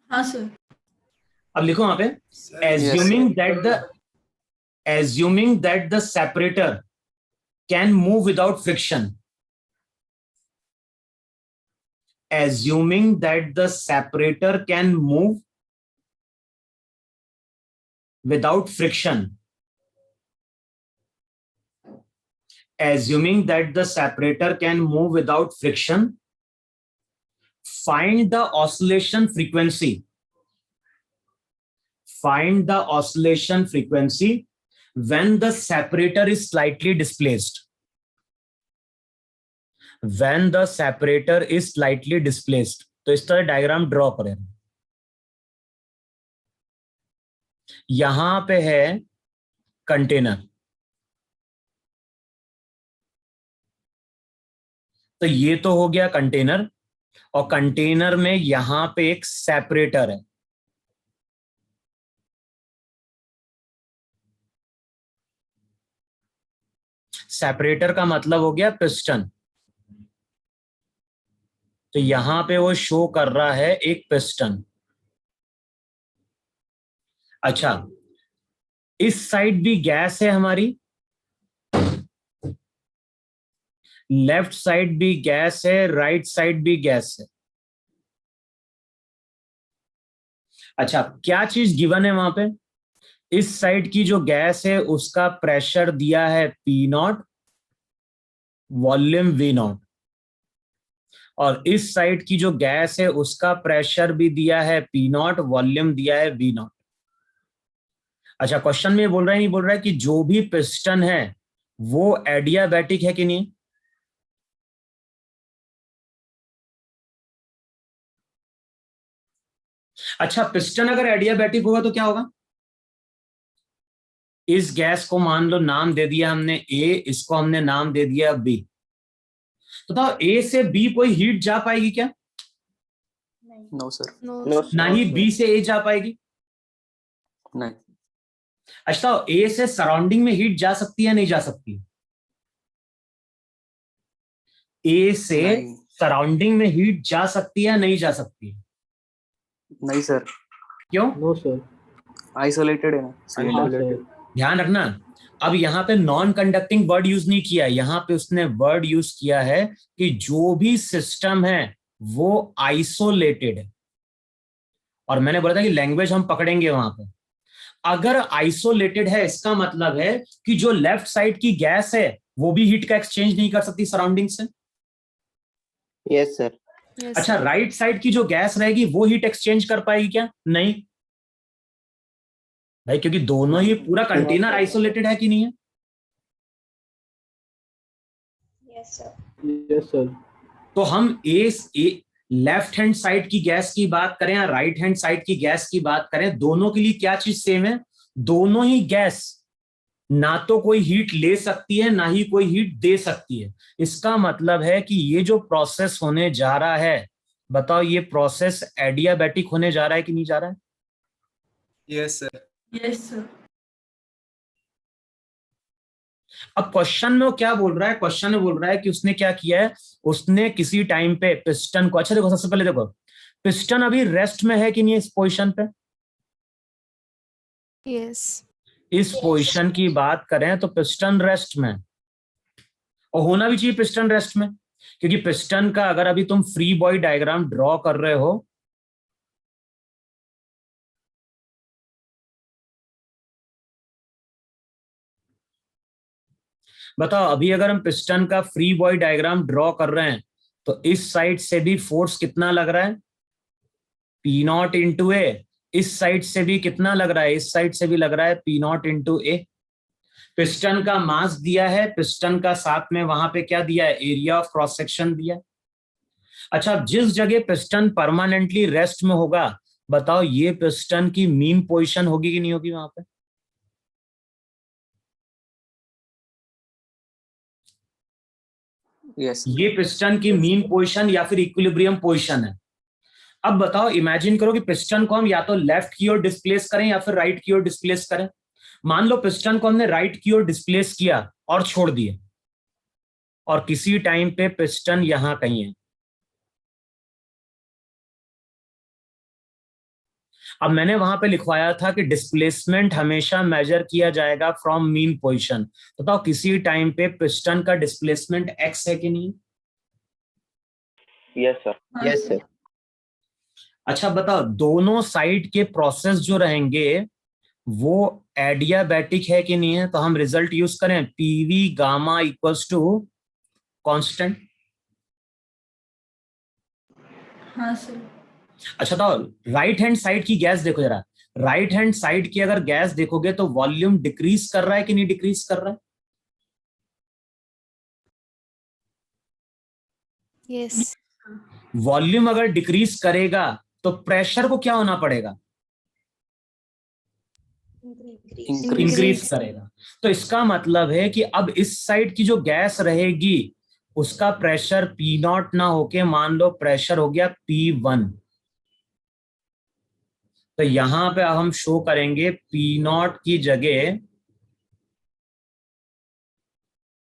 हाँ sir. अब लिखो वहां पे, assuming that the separator can move without friction. Assuming that the separator can move without friction. Assuming that the separator can move without friction, find the oscillation frequency. Find the oscillation frequency when the separator is slightly displaced. When the separator is slightly displaced. तो इस तरह diagram draw करें। यहां पे है container, तो ये तो हो गया कंटेनर, और कंटेनर में यहां पे एक सेपरेटर है। सेपरेटर का मतलब हो गया पिस्टन, तो यहां पे वो शो कर रहा है एक पिस्टन। अच्छा, इस साइड भी गैस है हमारी, लेफ्ट साइड भी गैस है, राइट साइड भी गैस है। अच्छा, क्या चीज गिवन है वहां पे, इस साइड की जो गैस है उसका प्रेशर दिया है P not, volume V not, और इस साइड की जो गैस है उसका प्रेशर भी दिया है P नॉट, वॉल्यूम दिया है V नॉट। अच्छा, क्वेश्चन में बोल रहा है, नहीं बोल रहा है कि जो भी पिस्टन है वो एडियाबैटिक है कि नहीं? अच्छा, पिस्टन अगर एडियाबैटिक होगा तो क्या होगा, इस गैस को मान लो नाम दे दिया हमने A, इसको हमने नाम दे दिया B, तो बताओ A से B कोई हीट जा पाएगी क्या? No sir. No. ना ही B से A जा पाएगी। नहीं। अच्छा, A से सराउंडिंग में हीट जा सकती है नहीं जा सकती? A से सराउंडिंग में हीट जा सकती है नहीं जा सकती है? नहीं सर, क्यों? No sir. आइसोलेटेड है ना सिलेंडर। ध्यान रखना, अब यहाँ पे नॉन कंडक्टिंग वर्ड यूज नहीं किया, यहाँ पे उसने वर्ड यूज किया है कि जो भी सिस्टम है वो आइसोलेटेड है। और मैंने बोला था कि लैंग्वेज हम पकड़ेंगे वहां पे। अगर आइसोलेटेड है इसका मतलब है कि जो लेफ्ट साइड की गैस है वो भी हीट का एक्सचेंज नहीं कर सकती सराउंडिंग से। Yes sir. Yes. अच्छा, राइट साइड की जो गैस रहेगी वो हीट एक्सचेंज कर पाएगी क्या? नहीं भाई, क्योंकि दोनों ही पूरा कंटेनर आइसोलेटेड है कि नहीं है? Yes sir. Yes sir. तो हम ए लेफ्ट हैंड साइड की गैस की बात करें या राइट हैंड साइड की गैस की बात करें, दोनों के लिए क्या चीज सेम है? दोनों ही गैस ना तो कोई हीट ले सकती है ना ही कोई हीट दे सकती है। इसका मतलब है कि ये जो प्रोसेस होने जा रहा है, बताओ ये प्रोसेस एडियाबैटिक होने जा रहा है कि नहीं जा रहा है? Yes sir. Yes sir. अब क्वेश्चन में वो क्या बोल रहा है? क्वेश्चन में बोल रहा है कि उसने क्या किया है, उसने किसी टाइम पे पिस्टन को, अच्छा देखो सबसे पहले देखो पिस्टन अभी रेस्ट में है कि नहीं इस पोजीशन पे? Yes. इस पोजीशन की बात करें तो पिस्टन रेस्ट में, और होना भी चाहिए पिस्टन रेस्ट में, क्योंकि पिस्टन का अगर अभी तुम फ्री बॉडी डायग्राम ड्रॉ कर रहे हो, बताओ अभी अगर हम पिस्टन का फ्री बॉडी डायग्राम ड्रॉ कर रहे हैं तो इस साइड से भी फोर्स कितना लग रहा है? P नॉट इंटू ए। इस साइड से भी कितना लग रहा है? इस साइड से भी लग रहा है P not into A. Piston का मास दिया है, पिस्टन का साथ में वहां पे क्या दिया है? एरिया ऑफ क्रॉस सेक्शन दिया है। अच्छा, जिस जगह पिस्टन परमानेंटली रेस्ट में होगा, बताओ ये पिस्टन की मीन पोजीशन होगी कि नहीं होगी वहां पे? यस ये पिस्टन की मीन पोजीशन या फिर इक्विलिब्रियम पोजीशन है। अब बताओ, इमेजिन करो कि पिस्टन को हम या तो लेफ्ट की ओर डिस्प्लेस करें या फिर राइट की ओर डिस्प्लेस करें। मान लो पिस्टन को हमने राइट की ओर डिस्प्लेस किया और छोड़ दिए, और किसी टाइम पे पिस्टन यहां कहीं है। अब मैंने वहां पे लिखवाया था कि डिस्प्लेसमेंट हमेशा मेजर किया जाएगा फ्रॉम मीन पोजीशन। बताओ किसी टाइम पे पिस्टन का डिस्प्लेसमेंट एक्स है कि नहीं? Yes sir. Yes sir. अच्छा बताओ, दोनों साइड के प्रोसेस जो रहेंगे वो एडियाबैटिक है कि नहीं है? तो हम रिजल्ट यूज करें PV gamma equals to constant. हाँ सर। अच्छा तो राइट हैंड साइड की गैस देखो जरा, राइट हैंड साइड की अगर गैस देखोगे तो वॉल्यूम डिक्रीज कर रहा है कि नहीं डिक्रीज कर रहा है? Yes. वॉल्यूम अगर डिक्रीज करेगा तो प्रेशर को क्या होना पड़ेगा? इंक्रीज करेगा। तो इसका मतलब है कि अब इस साइड की जो गैस रहेगी उसका प्रेशर P नॉट ना होके मान लो प्रेशर हो गया P1। तो यहां पे अब हम शो करेंगे P नॉट की जगह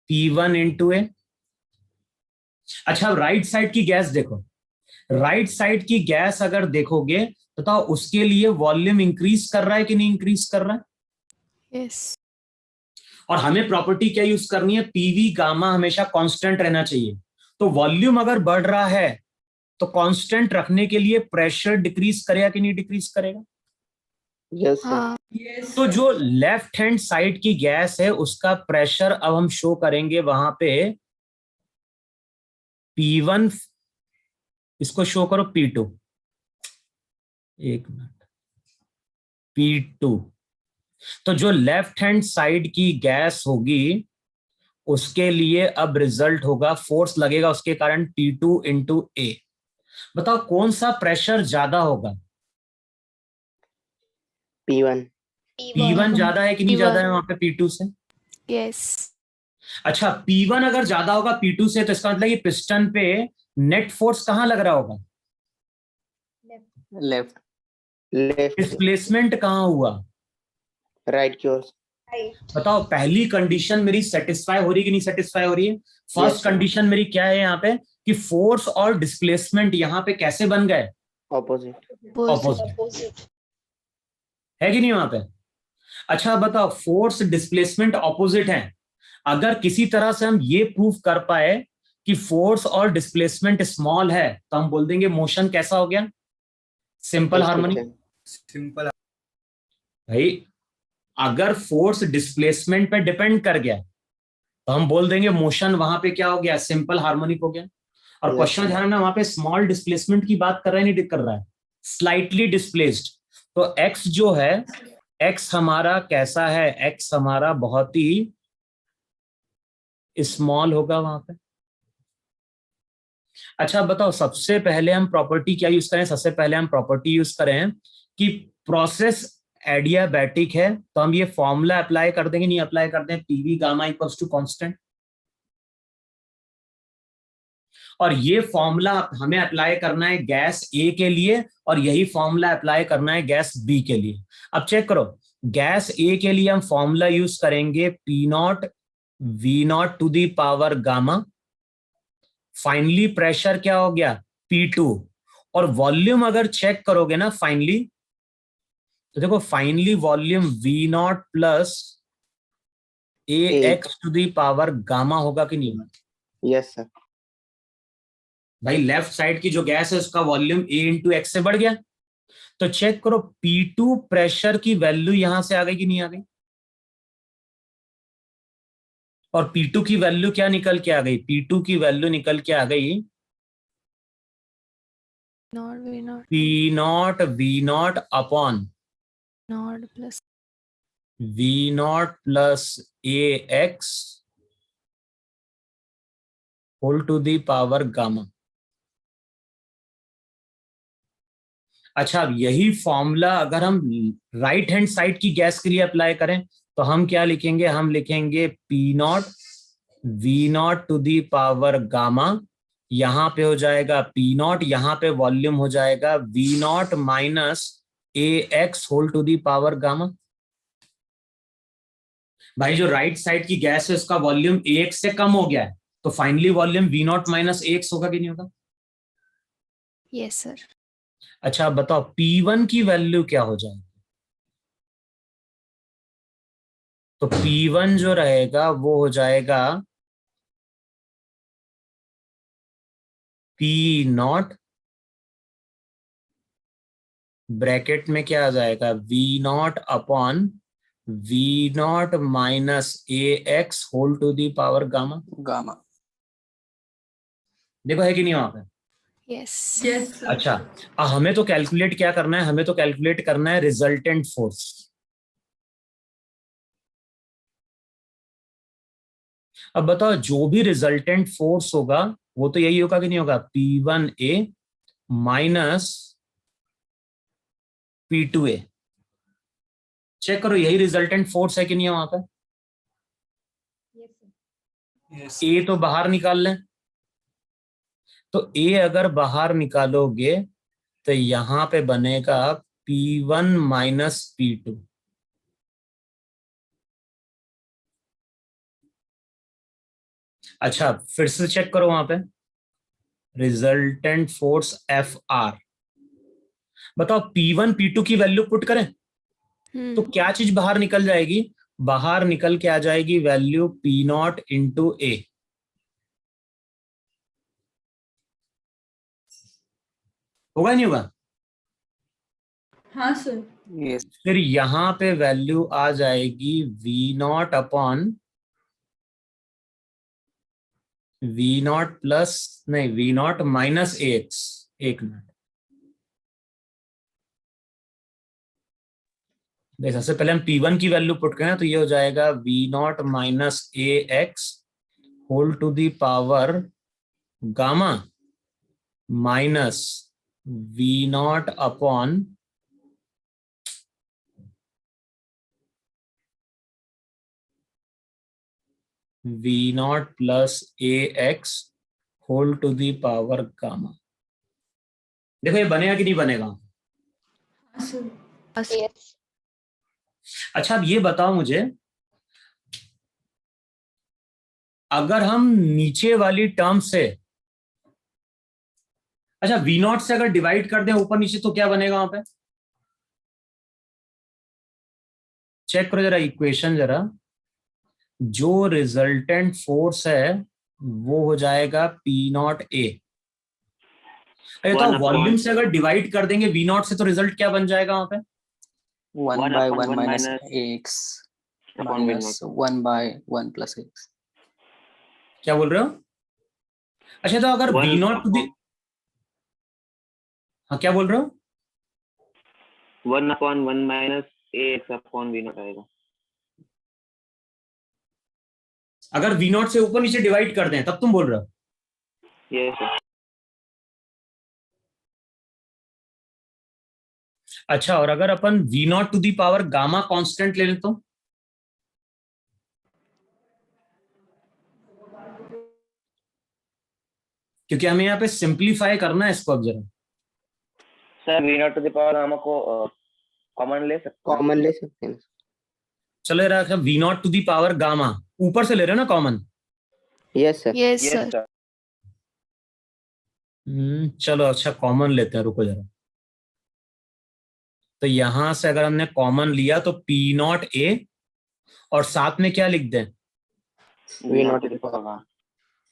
P1 इंटू ए। अच्छा, राइट साइड की गैस देखो, राइट साइड की गैस अगर देखोगे तो बताओ उसके लिए वॉल्यूम इंक्रीज कर रहा है कि नहीं इंक्रीज कर रहा है? Yes. और हमें प्रॉपर्टी क्या यूज करनी है? पीवी गामा हमेशा कांस्टेंट रहना चाहिए। तो वॉल्यूम अगर बढ़ रहा है तो कांस्टेंट रखने के लिए प्रेशर डिक्रीज करेगा कि नहीं डिक्रीज करेगा? Yes sir. हाँ. तो जो लेफ्ट हैंड साइड की गैस है उसका प्रेशर अब हम शो करेंगे वहां पे P1, इसको शो करो P2, एक मिनट, P2। तो जो लेफ्ट हैंड साइड की गैस होगी उसके लिए अब रिजल्ट होगा, फोर्स लगेगा उसके कारण P2 इंटू ए। बताओ कौन सा प्रेशर ज्यादा होगा? P1। P1 ज्यादा है कि नहीं P1. ज्यादा है वहां पे P2 से? Yes. अच्छा, P1 अगर ज्यादा होगा P2 से तो इसका मतलब ये पिस्टन पे नेट फोर्स कहां लग रहा होगा? लेफ्ट। लेफ्ट। डिस्प्लेसमेंट कहां हुआ? राइट की ओर। बताओ पहली कंडीशन मेरी सेटिस्फाई हो रही है कि नहीं सेटिस्फाई हो रही है? First Yes, sir. कंडीशन मेरी क्या है यहाँ पे कि फोर्स और डिस्प्लेसमेंट यहां पे कैसे बन गए, Opposite. ऑपोजिट, है कि नहीं वहां पे? अच्छा बताओ, फोर्स डिस्प्लेसमेंट ऑपोजिट है, अगर किसी तरह से हम ये प्रूव कर पाए कि फोर्स और डिस्प्लेसमेंट स्मॉल है, तो हम बोल देंगे मोशन कैसा हो गया, सिंपल हार्मोनी। सिंपल। भाई अगर फोर्स डिस्प्लेसमेंट पे डिपेंड कर गया तो हम बोल देंगे मोशन वहां पे क्या हो गया, सिंपल हार्मोनिक हो गया। और Yes, क्वेश्चन sir. ध्यान में वहां पे स्मॉल डिस्प्लेसमेंट की बात कर रहा है, नहीं कर रहा है, स्लाइटली डिस्प्लेस्ड। तो एक्स जो है, एक्स हमारा कैसा है, एक्स हमारा बहुत ही स्मॉल होगा वहां पे। अच्छा बताओ, सबसे पहले हम प्रॉपर्टी क्या यूज करें, सबसे पहले हम प्रॉपर्टी यूज करें कि प्रोसेस एडियाबैटिक है, तो हम ये फॉर्मूला अप्लाई कर देंगे, नहीं अप्लाई कर दें, PV gamma equals to constant. और ये फॉर्मूला हमें अप्लाई करना है गैस ए के लिए, और यही फॉर्मूला अप्लाई करना है गैस बी के लिए। अब चेक करो, गैस ए के लिए हम फॉर्मूला यूज करेंगे P naught V naught to the power gamma, finally pressure क्या हो गया P2, और वॉल्यूम अगर चेक करोगे ना फाइनली, तो देखो finally volume V naught plus A X to the power gamma होगा कि नहीं? Yes, sir. भाई लेफ्ट साइड की जो गैस है उसका वॉल्यूम A इंटू एक्स से बढ़ गया, तो चेक करो P2 प्रेशर की वैल्यू यहां से आ गई कि नहीं आ गई, और P2 की वैल्यू क्या निकल के आ गई, P2 की वैल्यू निकल के आ गई Not V naught. P naught V naught upon Not plus. V naught plus A X whole to the power gamma. अच्छा, अब यही फॉर्मूला अगर हम राइट हैंड साइड की गैस के लिए अप्लाई करें तो हम क्या लिखेंगे, हम लिखेंगे P naught V naught to the power gamma, यहां पे हो जाएगा पी नॉट, यहां पे वॉल्यूम हो जाएगा V naught minus A X whole to the power gamma. भाई जो राइट साइड की गैस है उसका वॉल्यूम ए एक्स से कम हो गया है, तो finally volume we naught minus A x होगा कि नहीं होगा? Yes, sir. अच्छा अब बताओ P1 की वैल्यू क्या हो जाएगी, तो P1 जो रहेगा वो हो जाएगा P नॉट, ब्रैकेट में क्या आ जाएगा V naught upon V naught minus A X whole to the power gamma. Gamma. देखो है कि नहीं वहां पे? Yes. Yes, sir. अच्छा, हमें तो कैलकुलेट क्या करना है, हमें तो कैलकुलेट करना है रिजल्टेंट फोर्स। अब बताओ जो भी रिजल्टेंट फोर्स होगा वो तो यही होगा कि नहीं होगा, P1A माइनस P2A। चेक करो यही रिजल्टेंट फोर्स है कि नहीं है वहां पर? Yes. ए तो बाहर निकाल लें, तो ए अगर बाहर निकालोगे तो यहां पे बनेगा P1 माइनस P2। अच्छा फिर से चेक करो वहां पे रिजल्टेंट फोर्स FR। बताओ P1 P2 की वैल्यू पुट करें तो क्या चीज बाहर निकल जाएगी, बाहर निकल के आ जाएगी वैल्यू P नॉट इंटू ए। होगा नहीं होगा? हाँ सर। यस। फिर यहां पे वैल्यू आ जाएगी V naught upon V naught plus नहीं V नॉट माइनस ए एक्स। एक मिनट, देख सबसे पहले हम P1 की वैल्यू पुट करें तो ये हो जाएगा V naught minus A X whole to the power gamma minus V naught upon V naught plus A X whole to the power gamma. देखो ये बनेगा कि नहीं बनेगा? हाँ सर। Yes. अच्छा अब ये बताओ मुझे, अगर हम नीचे वाली टर्म से अच्छा, वी नॉट से अगर डिवाइड कर दें ऊपर नीचे तो क्या बनेगा वहां पे? चेक करो जरा इक्वेशन जरा। जो रिजल्टेंट फोर्स है वो हो जाएगा पी नॉट ए। अरे तो वॉल्यूम से अगर डिवाइड कर देंगे वी नॉट से तो रिजल्ट क्या बन जाएगा वहां पे? 1/1 minus ax minus 1/1 plus x. क्या बोल रहे हो? अच्छा, तो अगर वी नॉट टू दी, हाँ क्या बोल रहे हो? 1/1 minus ax upon v naught आएगा। अगर वी नॉट से ऊपर नीचे डिवाइड कर दें तब तुम बोल रहे हो? Yes sir. अच्छा, और अगर अपन V naught to the power gamma constant ले लें तो? क्योंकि हमें यहाँ पे सिंप्लीफाई करना है इसको। अब जरा sir v naught to the power gamma को कॉमन ले सकते हैं। कॉमन ले सकते हैं। चलो यार, V naught to the power gamma ऊपर से ले रहे हो ना common? Yes sir. Yes, yes sir. Sir. चलो अच्छा कॉमन लेते हैं, रुको जरा। तो यहां से अगर हमने कॉमन लिया तो पी नॉट ए और साथ में क्या लिख दें? v naught to the power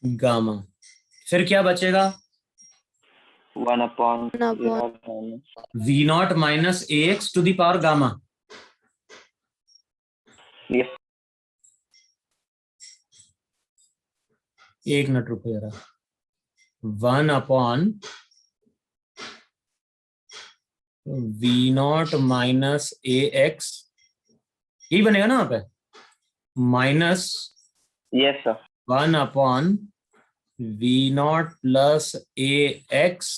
gamma. फिर क्या बचेगा? 1/. V naught minus A X to the power gamma. Yes. एक मिनट रुको जरा। 1/. वी नॉट माइनस ए एक्स, यही बनेगा ना वहां पे? Minus yes sir. 1/. V naught plus A X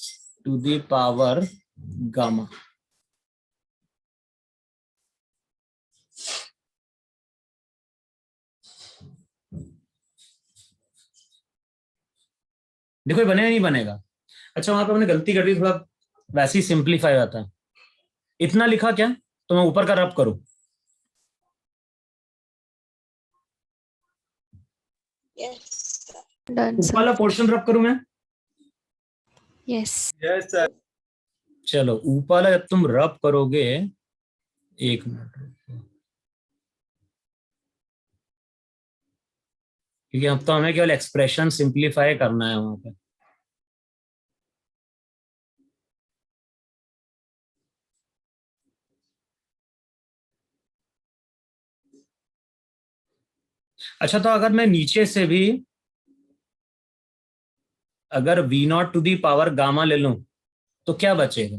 to the power gamma. देखो ये बनेगा नहीं बनेगा? अच्छा, वहां पे हमने गलती कर दी, थोड़ा वैसे ही सिंप्लीफाई होता है। इतना लिखा क्या? तो मैं ऊपर का रब करूं? Done, ऊपर वाला sir. पोर्शन रब करूं मैं? Yes. Yes, sir. चलो ऊपर वाला जब तुम रब करोगे, एक मिनट रुको। क्योंकि अब तो हमें केवल एक्सप्रेशन सिंप्लीफाई करना है वहां पे। अच्छा, तो अगर मैं नीचे से भी अगर V naught to the power gamma ले लूं तो क्या बचेगा?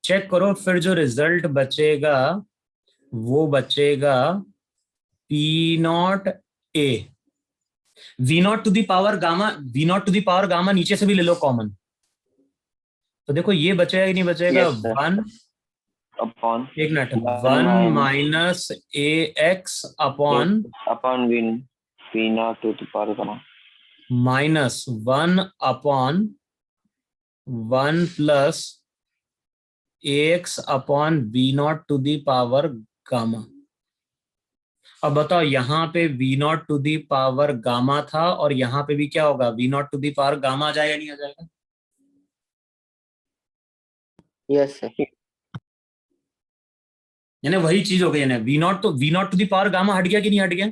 चेक करो, फिर जो रिजल्ट बचेगा वो बचेगा P naught A. V naught to the power gamma, V naught to the power gamma नीचे से भी ले लो कॉमन, तो देखो ये बचेगा कि नहीं बचेगा? Yes, sir. 1 अपॉन एक minute 1 minus A X upon v naught to the power gamma minus 1 अपॉन 1 plus X upon V naught to the power gamma. अब बताओ, यहाँ पे V naught to the power gamma था और यहाँ पे भी क्या होगा? V naught to the power gamma आ जाएगा नहीं आ जाएगा? Yes sir. यानी वही चीज हो गई है ना, V naught to the power gamma हट गया कि नहीं हट गया?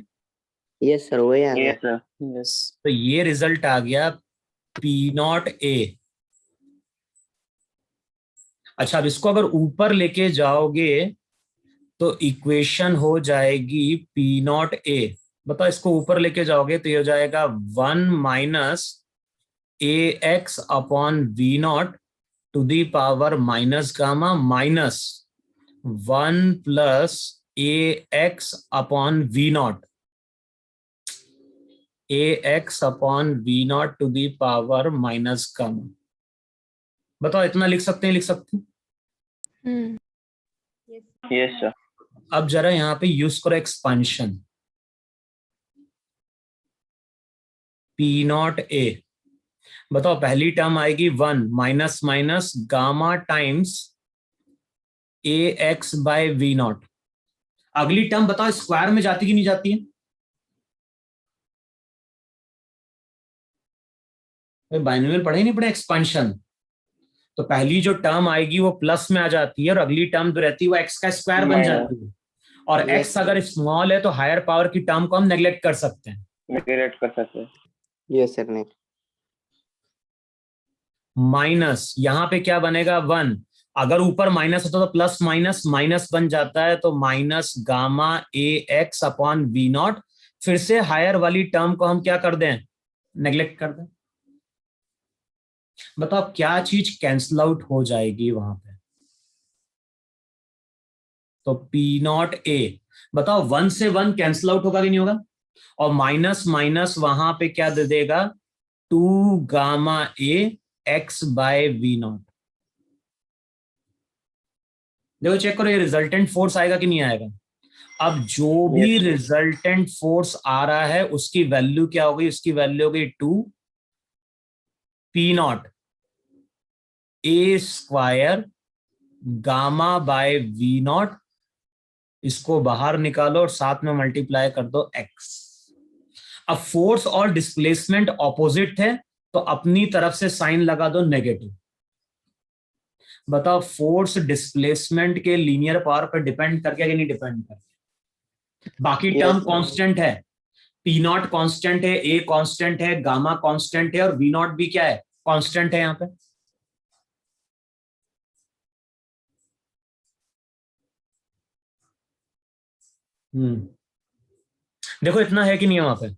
यस सर, वही आ गया। Yes sir. Yes. तो ये रिजल्ट आ गया पी नॉट ए। अच्छा, अब इसको अगर ऊपर लेके जाओगे तो इक्वेशन हो जाएगी पी नॉट ए। बताओ, इसको ऊपर लेके जाओगे तो ये हो जाएगा 1 minus A X upon V naught to the power minus gamma minus 1 plus A X upon V naught, A X upon V naught to the power minus gamma. बताओ, इतना लिख सकते हैं? लिख सकते हैं? Hmm. Yes sir. अब जरा यहाँ पे यूज करो एक्सपांशन। पी नॉट ए, बताओ पहली टर्म आएगी 1 minus minus gamma times A X by V naught. अगली टर्म बताओ स्क्वायर में जाती कि नहीं जाती है? बाइनोमियल पढ़े नहीं पढ़े? एक्सपांशन तो पहली जो टर्म आएगी वो प्लस में आ जाती है और अगली टर्म जो रहती है वो एक्स का स्क्वायर बन Minus. जाती है। और Yes, एक्स अगर स्मॉल है तो हायर पावर की टर्म को हम नेग्लेक्ट कर सकते हैं। नेगलेक्ट कर सकते हैं। Yes, sir. Next. माइनस यहां पे क्या बनेगा 1, अगर ऊपर माइनस होता तो प्लस माइनस माइनस बन जाता है, तो minus gamma A X upon V naught. फिर से हायर वाली टर्म को हम क्या कर दें, नेग्लेक्ट कर दें। बताओ क्या चीज कैंसल आउट हो जाएगी वहां पे, तो पी नॉट ए। बताओ 1 से 1 कैंसल आउट होगा कि नहीं होगा, और माइनस माइनस वहां पे क्या दे देगा 2 gamma A X by V naught. देखो चेक करो ये रिजल्टेंट फोर्स आएगा कि नहीं आएगा। अब जो भी रिजल्टेंट फोर्स आ रहा है उसकी वैल्यू क्या होगी, उसकी वैल्यू होगी 2 P naught A square gamma by V naught. इसको बाहर निकालो और साथ में मल्टीप्लाई कर दो एक्स। अब फोर्स और डिस्प्लेसमेंट ऑपोजिट थे तो अपनी तरफ से साइन लगा दो नेगेटिव। बताओ फोर्स डिस्प्लेसमेंट के लीनियर पावर पर डिपेंड करके कि नहीं डिपेंड करके। बाकी Yes, टर्म sir. कांस्टेंट है, पी नॉट कांस्टेंट है, ए कांस्टेंट है, गामा कांस्टेंट है और वी नॉट भी क्या है, कांस्टेंट है यहां पे। देखो इतना है कि नहीं है वहां पे,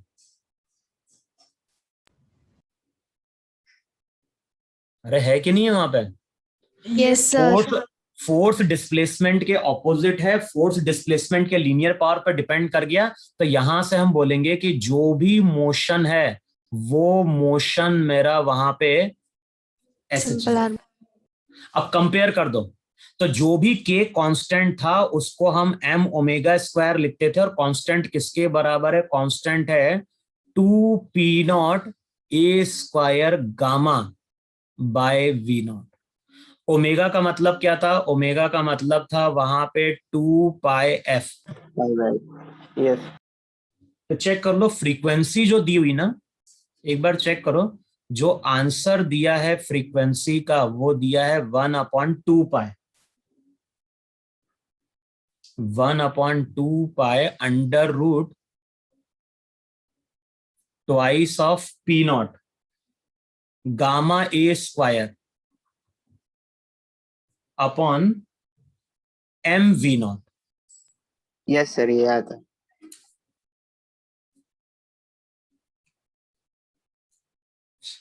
अरे है कि नहीं है वहां पे। Yes, sir. फोर्स डिस्प्लेसमेंट के ऑपोजिट है, फोर्स डिस्प्लेसमेंट के लीनियर पावर पर डिपेंड कर गया, तो यहां से हम बोलेंगे कि जो भी मोशन है वो मोशन मेरा वहां पे ऐसे Simple चले। harmony. अब कंपेयर कर दो, तो जो भी के कांस्टेंट था उसको हम एम ओमेगा स्क्वायर लिखते थे, और कांस्टेंट किसके बराबर है, कांस्टेंट है 2 P naught A square gamma by V naught. Omega का मतलब क्या था, ओमेगा का मतलब था वहां पे 2 पाई एफ। Right. Yes. तो चेक कर लो फ्रीक्वेंसी जो दी हुई ना, एक बार चेक करो, जो आंसर दिया है फ्रीक्वेंसी का वो दिया है 1/2 pi, 1/2 pi under root twice of P naught gamma A square upon M V naught. Yes, sir. ये आता है।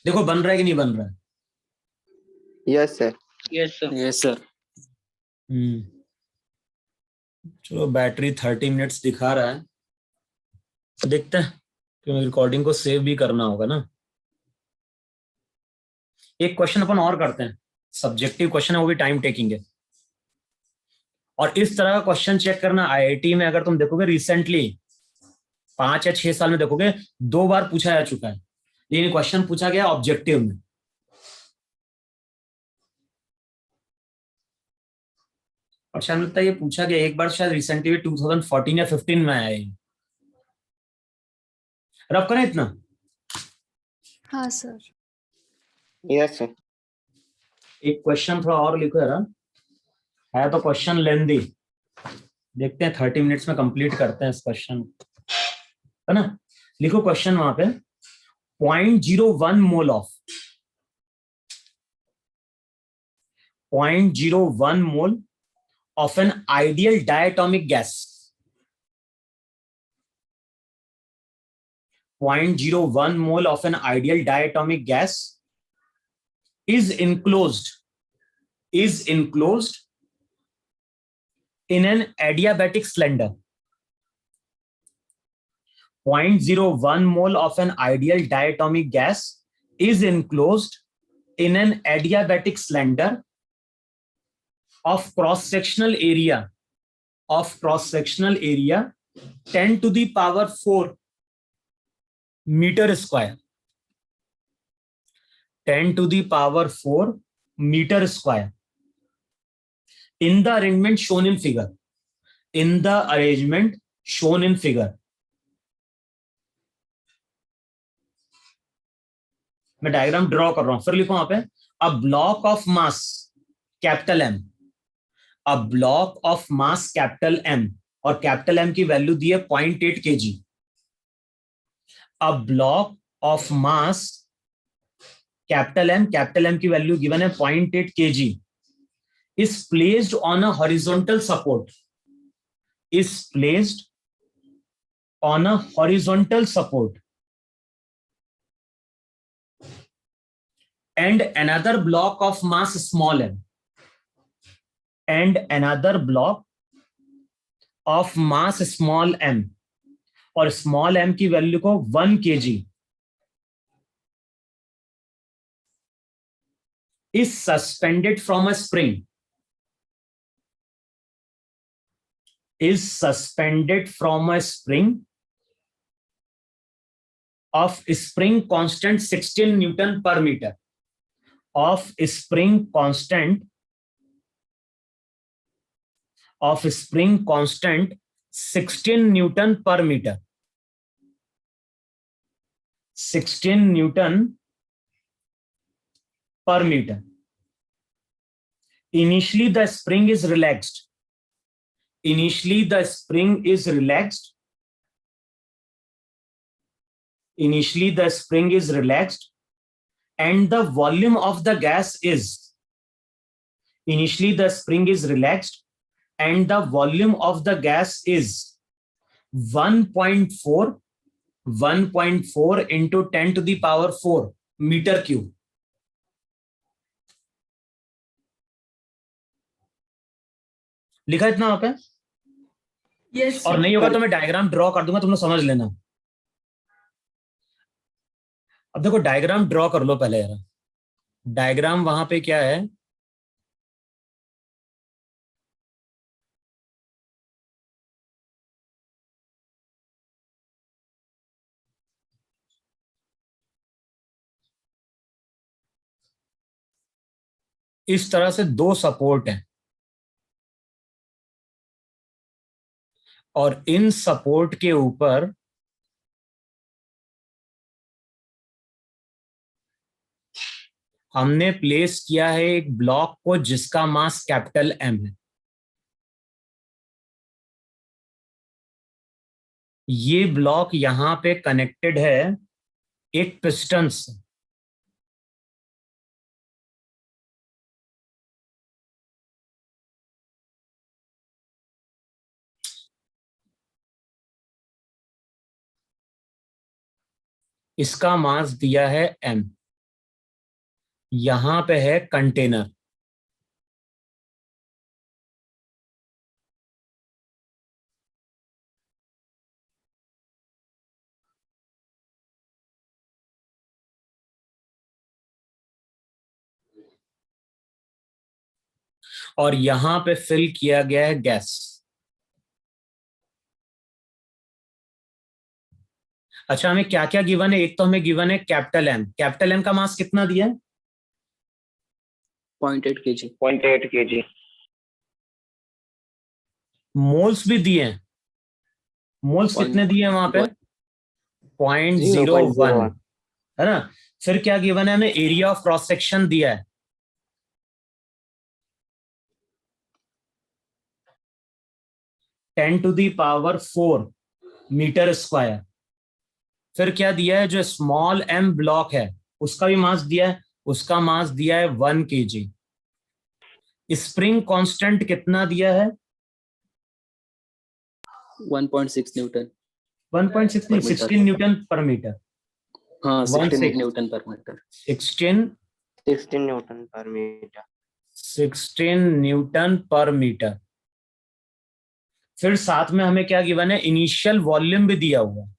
देखो बन रहा है कि नहीं बन रहा है। Yes, sir. Yes, sir. चलो बैटरी 30 मिनट्स दिखा रहा है, देखते हैं क्योंकि रिकॉर्डिंग को सेव भी करना होगा ना। एक क्वेश्चन अपन और करते हैं, सब्जेक्टिव क्वेश्चन है, वो भी टाइम टेकिंग है। और इस तरह का क्वेश्चन चेक करना आईआईटी में, अगर तुम देखोगे रिसेंटली 5 या 6 साल में देखोगे 2 बार पूछा जा चुका है, लेकिन क्वेश्चन पूछा गया ऑब्जेक्टिव में। और शायद लगता है ये पूछा गया एक बार शायद रिसेंटली 2014 या 15 में आया है। रब करें इतना। हाँ सर। Yes, sir. एक क्वेश्चन थोड़ा और लिखो यार, है तो क्वेश्चन लेंदी, देखते हैं 30 मिनट्स में कंप्लीट करते हैं इस क्वेश्चन, है ना। लिखो क्वेश्चन वहां पे 0.01 mole of 0.01 mole of an ideal diatomic gas, 0.01 mole of an ideal diatomic gas is enclosed in an adiabatic cylinder. 0.01 mole of an ideal diatomic gas is enclosed in an adiabatic cylinder of cross-sectional area 10 to the power 4 meter square, 10 to the power 4 meter square in the arrangement shown in figure, मैं diagram draw कर रहा हूं, फिर लिखो वहां पे a block of mass capital M, a block of mass capital M, और capital M की वैल्यू दी है 0.8 kg। A block of mass capital M की वैल्यू गिवन है 0.8 kg, is placed on a horizontal support, is placed on a horizontal support, and another block of mass small m, and another block of mass small m, और small m की value को 1 kg, is suspended from a spring, is suspended from a spring of spring constant 16 Newton per meter, of spring constant 16 Newton per meter, 16 Newton per meter. Initially the spring is relaxed, initially the spring is relaxed, initially the spring is relaxed, and the volume of the gas is, initially the spring is relaxed and the volume of the gas is 1.4 into 10 to the power 4 meter cube. लिखा इतना वहां पे? Yes, और नहीं होगा तो मैं diagram draw कर दूंगा, तुम लोग समझ लेना। अब देखो डायग्राम ड्रॉ कर लो पहले यार। डायग्राम वहां पे क्या है, इस तरह से दो सपोर्ट हैं और इन सपोर्ट के ऊपर हमने प्लेस किया है एक ब्लॉक को जिसका मास कैपिटल एम है। ये ब्लॉक यहां पे कनेक्टेड है एक पिस्टन से। इसका मास दिया है m, यहां पे है कंटेनर, और यहां पे फिल किया गया है गैस। अच्छा हमें क्या क्या गिवन है, एक तो हमें गिवन है कैपिटल एम। कैपिटल एम का मास कितना दिया है? 0.8 kg. 0.8 kg. मोल्स भी दिए हैं। मोल्स कितने दिए हैं वहां पे? 0.01 है ना। फिर क्या गिवन है हमें? एरिया ऑफ क्रॉस सेक्शन दिया है 10 to the power 4 metre square. फिर क्या दिया है? जो स्मॉल एम ब्लॉक है उसका भी मास दिया है, उसका मास दिया है 1 kg। स्प्रिंग कांस्टेंट कितना दिया है? 1.6 न्यूटन. 1.6 नहीं, 16 न्यूटन पर मीटर। हाँ, 16 16 न्यूटन पर मीटर. 16 न्यूटन पर मीटर। 16 न्यूटन पर मीटर। फिर साथ में हमें क्या गिवन है? इनिशियल वॉल्यूम भी दिया हुआ है।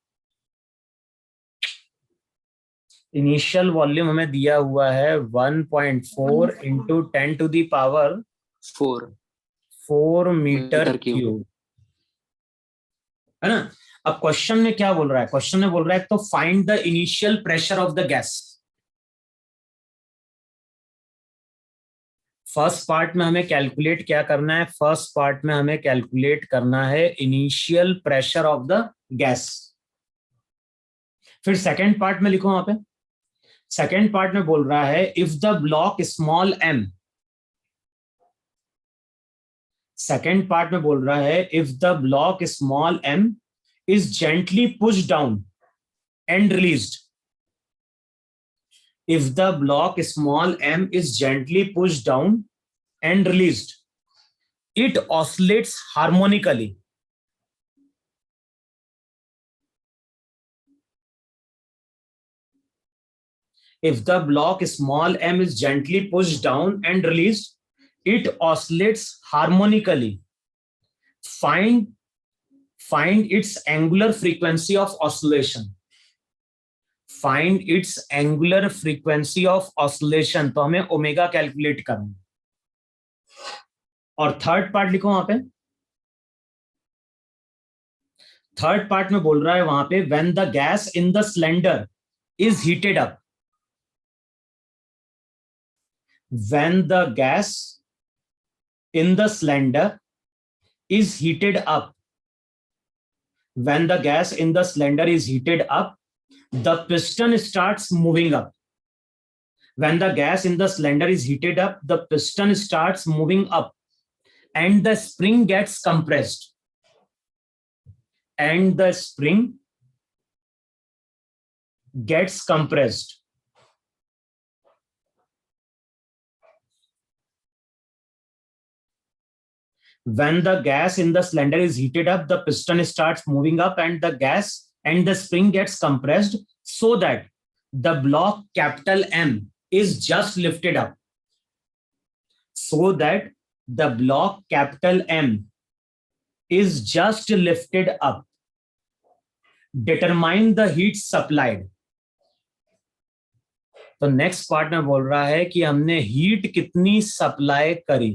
इनिशियल वॉल्यूम हमें दिया हुआ है 1.4 into 10 to the power 4 metre cube, है ना। अब क्वेश्चन में क्या बोल रहा है? क्वेश्चन में बोल रहा है तो find the initial pressure of the gas. First part में हमें कैलकुलेट क्या करना है? फर्स्ट पार्ट में हमें कैलकुलेट करना है initial pressure of the gas. फिर सेकेंड पार्ट में लिखो वहां पे, सेकेंड पार्ट में बोल रहा है if the block small m, second part में बोल रहा है if the block small m is gently pushed down and released. If the block small m is gently pushed down and released, it oscillates harmonically. If the block small m is gently pushed down and released, it oscillates harmonically. Find its angular frequency of oscillation. Find its angular frequency of oscillation. तो हमें omega calculate करना। और third part लिखो वहां पे। Third part में बोल रहा है वहां पे when the gas in the cylinder is heated up. When the gas in the cylinder is heated up. When the gas in the cylinder is heated up, the piston starts moving up. When the gas in the cylinder is heated up, the piston starts moving up and the spring gets compressed. And the spring gets compressed. When the gas in the cylinder is heated up, the piston starts moving up and the gas and the spring gets compressed so that the block capital M is just lifted up. So that the block capital M is just lifted up. Determine the heat supplied. तो next part में बोल रहा है कि हमने heat कितनी supply करी,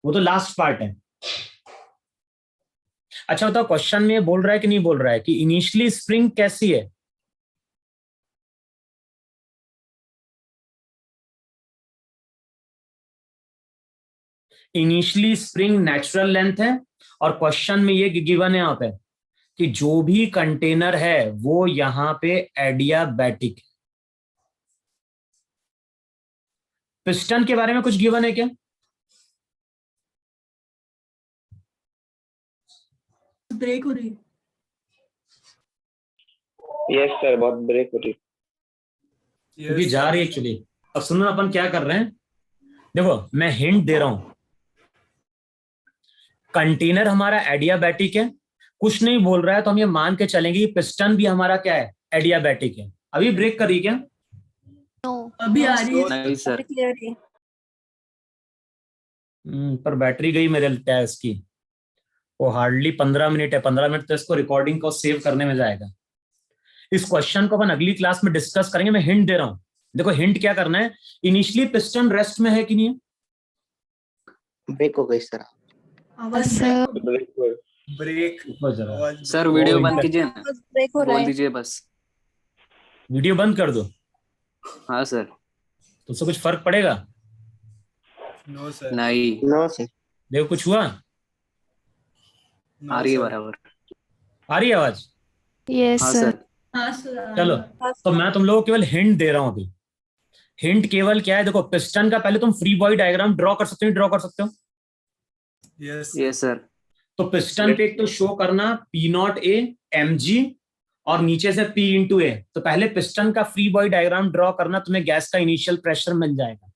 वो तो लास्ट पार्ट है। अच्छा बताओ क्वेश्चन में बोल रहा है कि नहीं बोल रहा है कि इनिशियली स्प्रिंग कैसी है? इनिशियली स्प्रिंग नेचुरल लेंथ है और क्वेश्चन में ये गिवन है यहाँ पे कि जो भी कंटेनर है वो यहां पे एडियाबैटिक है। पिस्टन के बारे में कुछ गिवन है क्या? ब्रेक हो रही है। यस सर, बहुत ब्रेक हो रही है। क्योंकि जा रही है एक्चुअली। अब सुनो अपन क्या कर रहे हैं, देखो मैं हिंट दे रहा हूं। कंटेनर हमारा एडियाबैटिक है, कुछ नहीं बोल रहा है तो हम ये मान के चलेंगे कि पिस्टन भी हमारा क्या है, एडियाबैटिक है। अभी ब्रेक करी क्या? अभी आ रही है। नहीं सर। क्लियर है। पर बैटरी गई मेरे टैस की, वो हार्डली 15 मिनट है। 15 मिनट तो इसको रिकॉर्डिंग को सेव करने में जाएगा। इस क्वेश्चन को अपन अगली क्लास में डिस्कस करेंगे। मैं हिंट दे रहा हूं, देखो हिंट क्या करना है। इनिशियली पिस्टन रेस्ट में है कि नहीं है? ब्रेक हो गई सर। आवाज ब्रेक सर वीडियो बंद कीजिए ना, ब्रेक हो रहा बोल है। दीजिए बस। वीडियो बंद कर दो। हाँ सर। तो उससे कुछ फर्क पड़ेगा? No sir. नहीं, नो सर। देखो कुछ हुआ? आ रही है बराबर। आ रही है आवाज? यस हाँ सर। सर। हाँ सर। चलो तो मैं तुम लोगों को केवल हिंट दे रहा हूं अभी। हिंट केवल क्या है, देखो पिस्टन का पहले तुम फ्री बॉडी डायग्राम ड्रॉ कर सकते हो, ड्रॉ कर सकते हो। Yes sir. तो पिस्टन पे एक तो शो करना P0A mg और नीचे से P इंटू ए। तो पहले पिस्टन का फ्री बॉडी डायग्राम ड्रॉ करना, तुम्हें गैस का इनिशियल प्रेशर मिल जाएगा।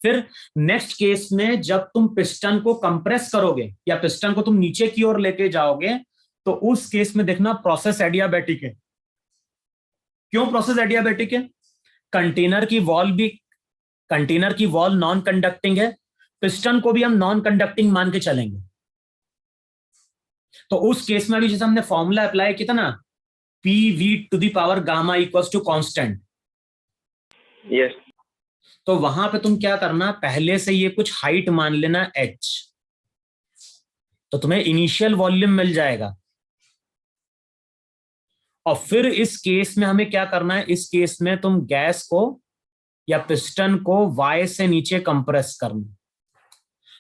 फिर नेक्स्ट केस में जब तुम पिस्टन को कंप्रेस करोगे या पिस्टन को तुम नीचे की ओर लेके जाओगे, तो उस केस में देखना प्रोसेस एडियाबैटिक है। क्यों प्रोसेस एडियाबैटिक है? कंटेनर की वॉल नॉन कंडक्टिंग है, पिस्टन को भी हम नॉन कंडक्टिंग मान के चलेंगे। तो उस केस में भी जैसे हमने फॉर्मूला अप्लाई किया था ना, PV⁻ gamma equals to constant. Yes. तो वहां पे तुम क्या करना, पहले से ये कुछ हाइट मान लेना h, तो तुम्हें इनिशियल वॉल्यूम मिल जाएगा। और फिर इस केस में हमें क्या करना है, इस केस में तुम गैस को या पिस्टन को y से नीचे कंप्रेस करना।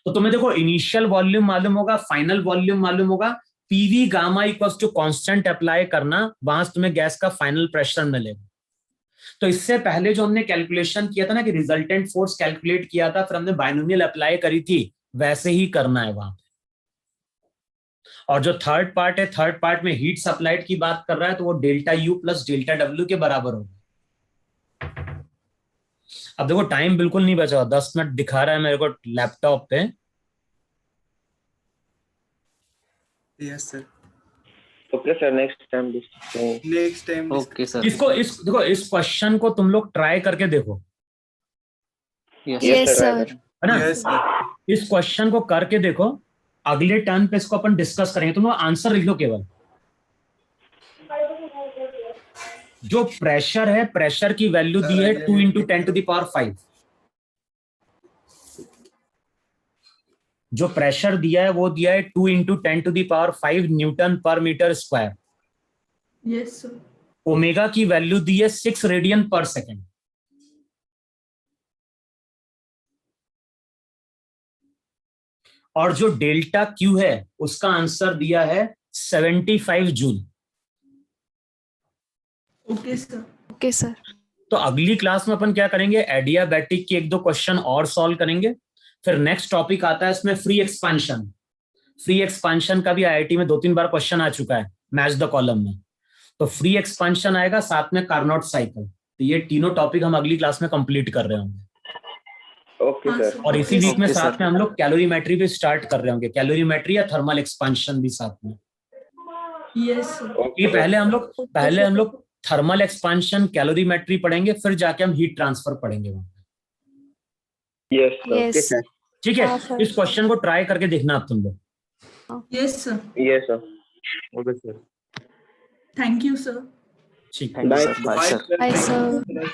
तो तुम्हें देखो इनिशियल वॉल्यूम मालूम होगा, फाइनल वॉल्यूम मालूम होगा, PV gamma equals to constant apply करना, वहां से तुम्हें गैस का फाइनल प्रेशर मिलेगा। तो इससे पहले जो हमने कैलकुलेशन किया था ना कि रिजल्टेंट फोर्स कैलकुलेट किया था, फिर हमने बाइनोमियल अप्लाई करी थी, वैसे ही करना है वहां पे। और जो थर्ड पार्ट है, थर्ड पार्ट में हीट सप्लाइड की बात कर रहा है, तो वो delta U plus delta W के बराबर होगा। अब देखो टाइम बिल्कुल नहीं बचा, 10 मिनट दिखा रहा है मेरे को लैपटॉप पे। Yes, sir. Okay, sir. Next time. Next time. Okay sir. इसको देखो, इस क्वेश्चन को तुम लोग ट्राई करके देखो, Yes, sir. है ना? Yes, sir. इस क्वेश्चन को करके देखो, अगले टर्न पे इसको अपन डिस्कस करेंगे। तुम लोग आंसर लिख लो केवल। जो प्रेशर है, प्रेशर की वैल्यू दी है 2 × 10⁵। जो प्रेशर दिया है वो दिया है 2 × 10⁵ न्यूटन पर metre square. Yes, sir. Omega की वैल्यू दी है 6 रेडियन पर सेकेंड। और जो डेल्टा क्यू है उसका आंसर दिया है 75 joule. Okay, sir. Okay, sir. तो अगली क्लास में अपन क्या करेंगे, एडियाबैटिक के 1-2 क्वेश्चन और सॉल्व करेंगे। फिर नेक्स्ट टॉपिक आता है इसमें फ्री एक्सपेंशन। फ्री एक्सपेंशन का भी आईआईटी में 2-3 बार क्वेश्चन आ चुका है मैच द कॉलम में। तो फ्री एक्सपेंशन आएगा, साथ में कार्नोट साइकिल। तो ये तीनों टॉपिक हम अगली क्लास में कंप्लीट कर रहे होंगे। Okay, हाँ, sir. sir. और इसी Okay, वीक में sir. साथ में हम लोग कैलोरीमेट्री भी स्टार्ट कर रहे होंगे, कैलोरीमेट्री या थर्मल एक्सपेंशन भी साथ में। Yes, sir. ये पहले हम लोग थर्मल एक्सपेंशन, कैलोरीमेट्री पढ़ेंगे, फिर जाके हम हीट ट्रांसफर पढ़ेंगे वहां पे। Yes, sir. Yes. Okay, sir. ठीक है? हाँ, sir. इस क्वेश्चन को ट्राई करके देखना आप तुम लोग। Yes, sir. Yes, sir. Okay, sir. Thank you, sir. ठीक। Thank you Bye. Sir. Bye sir. Bye, sir.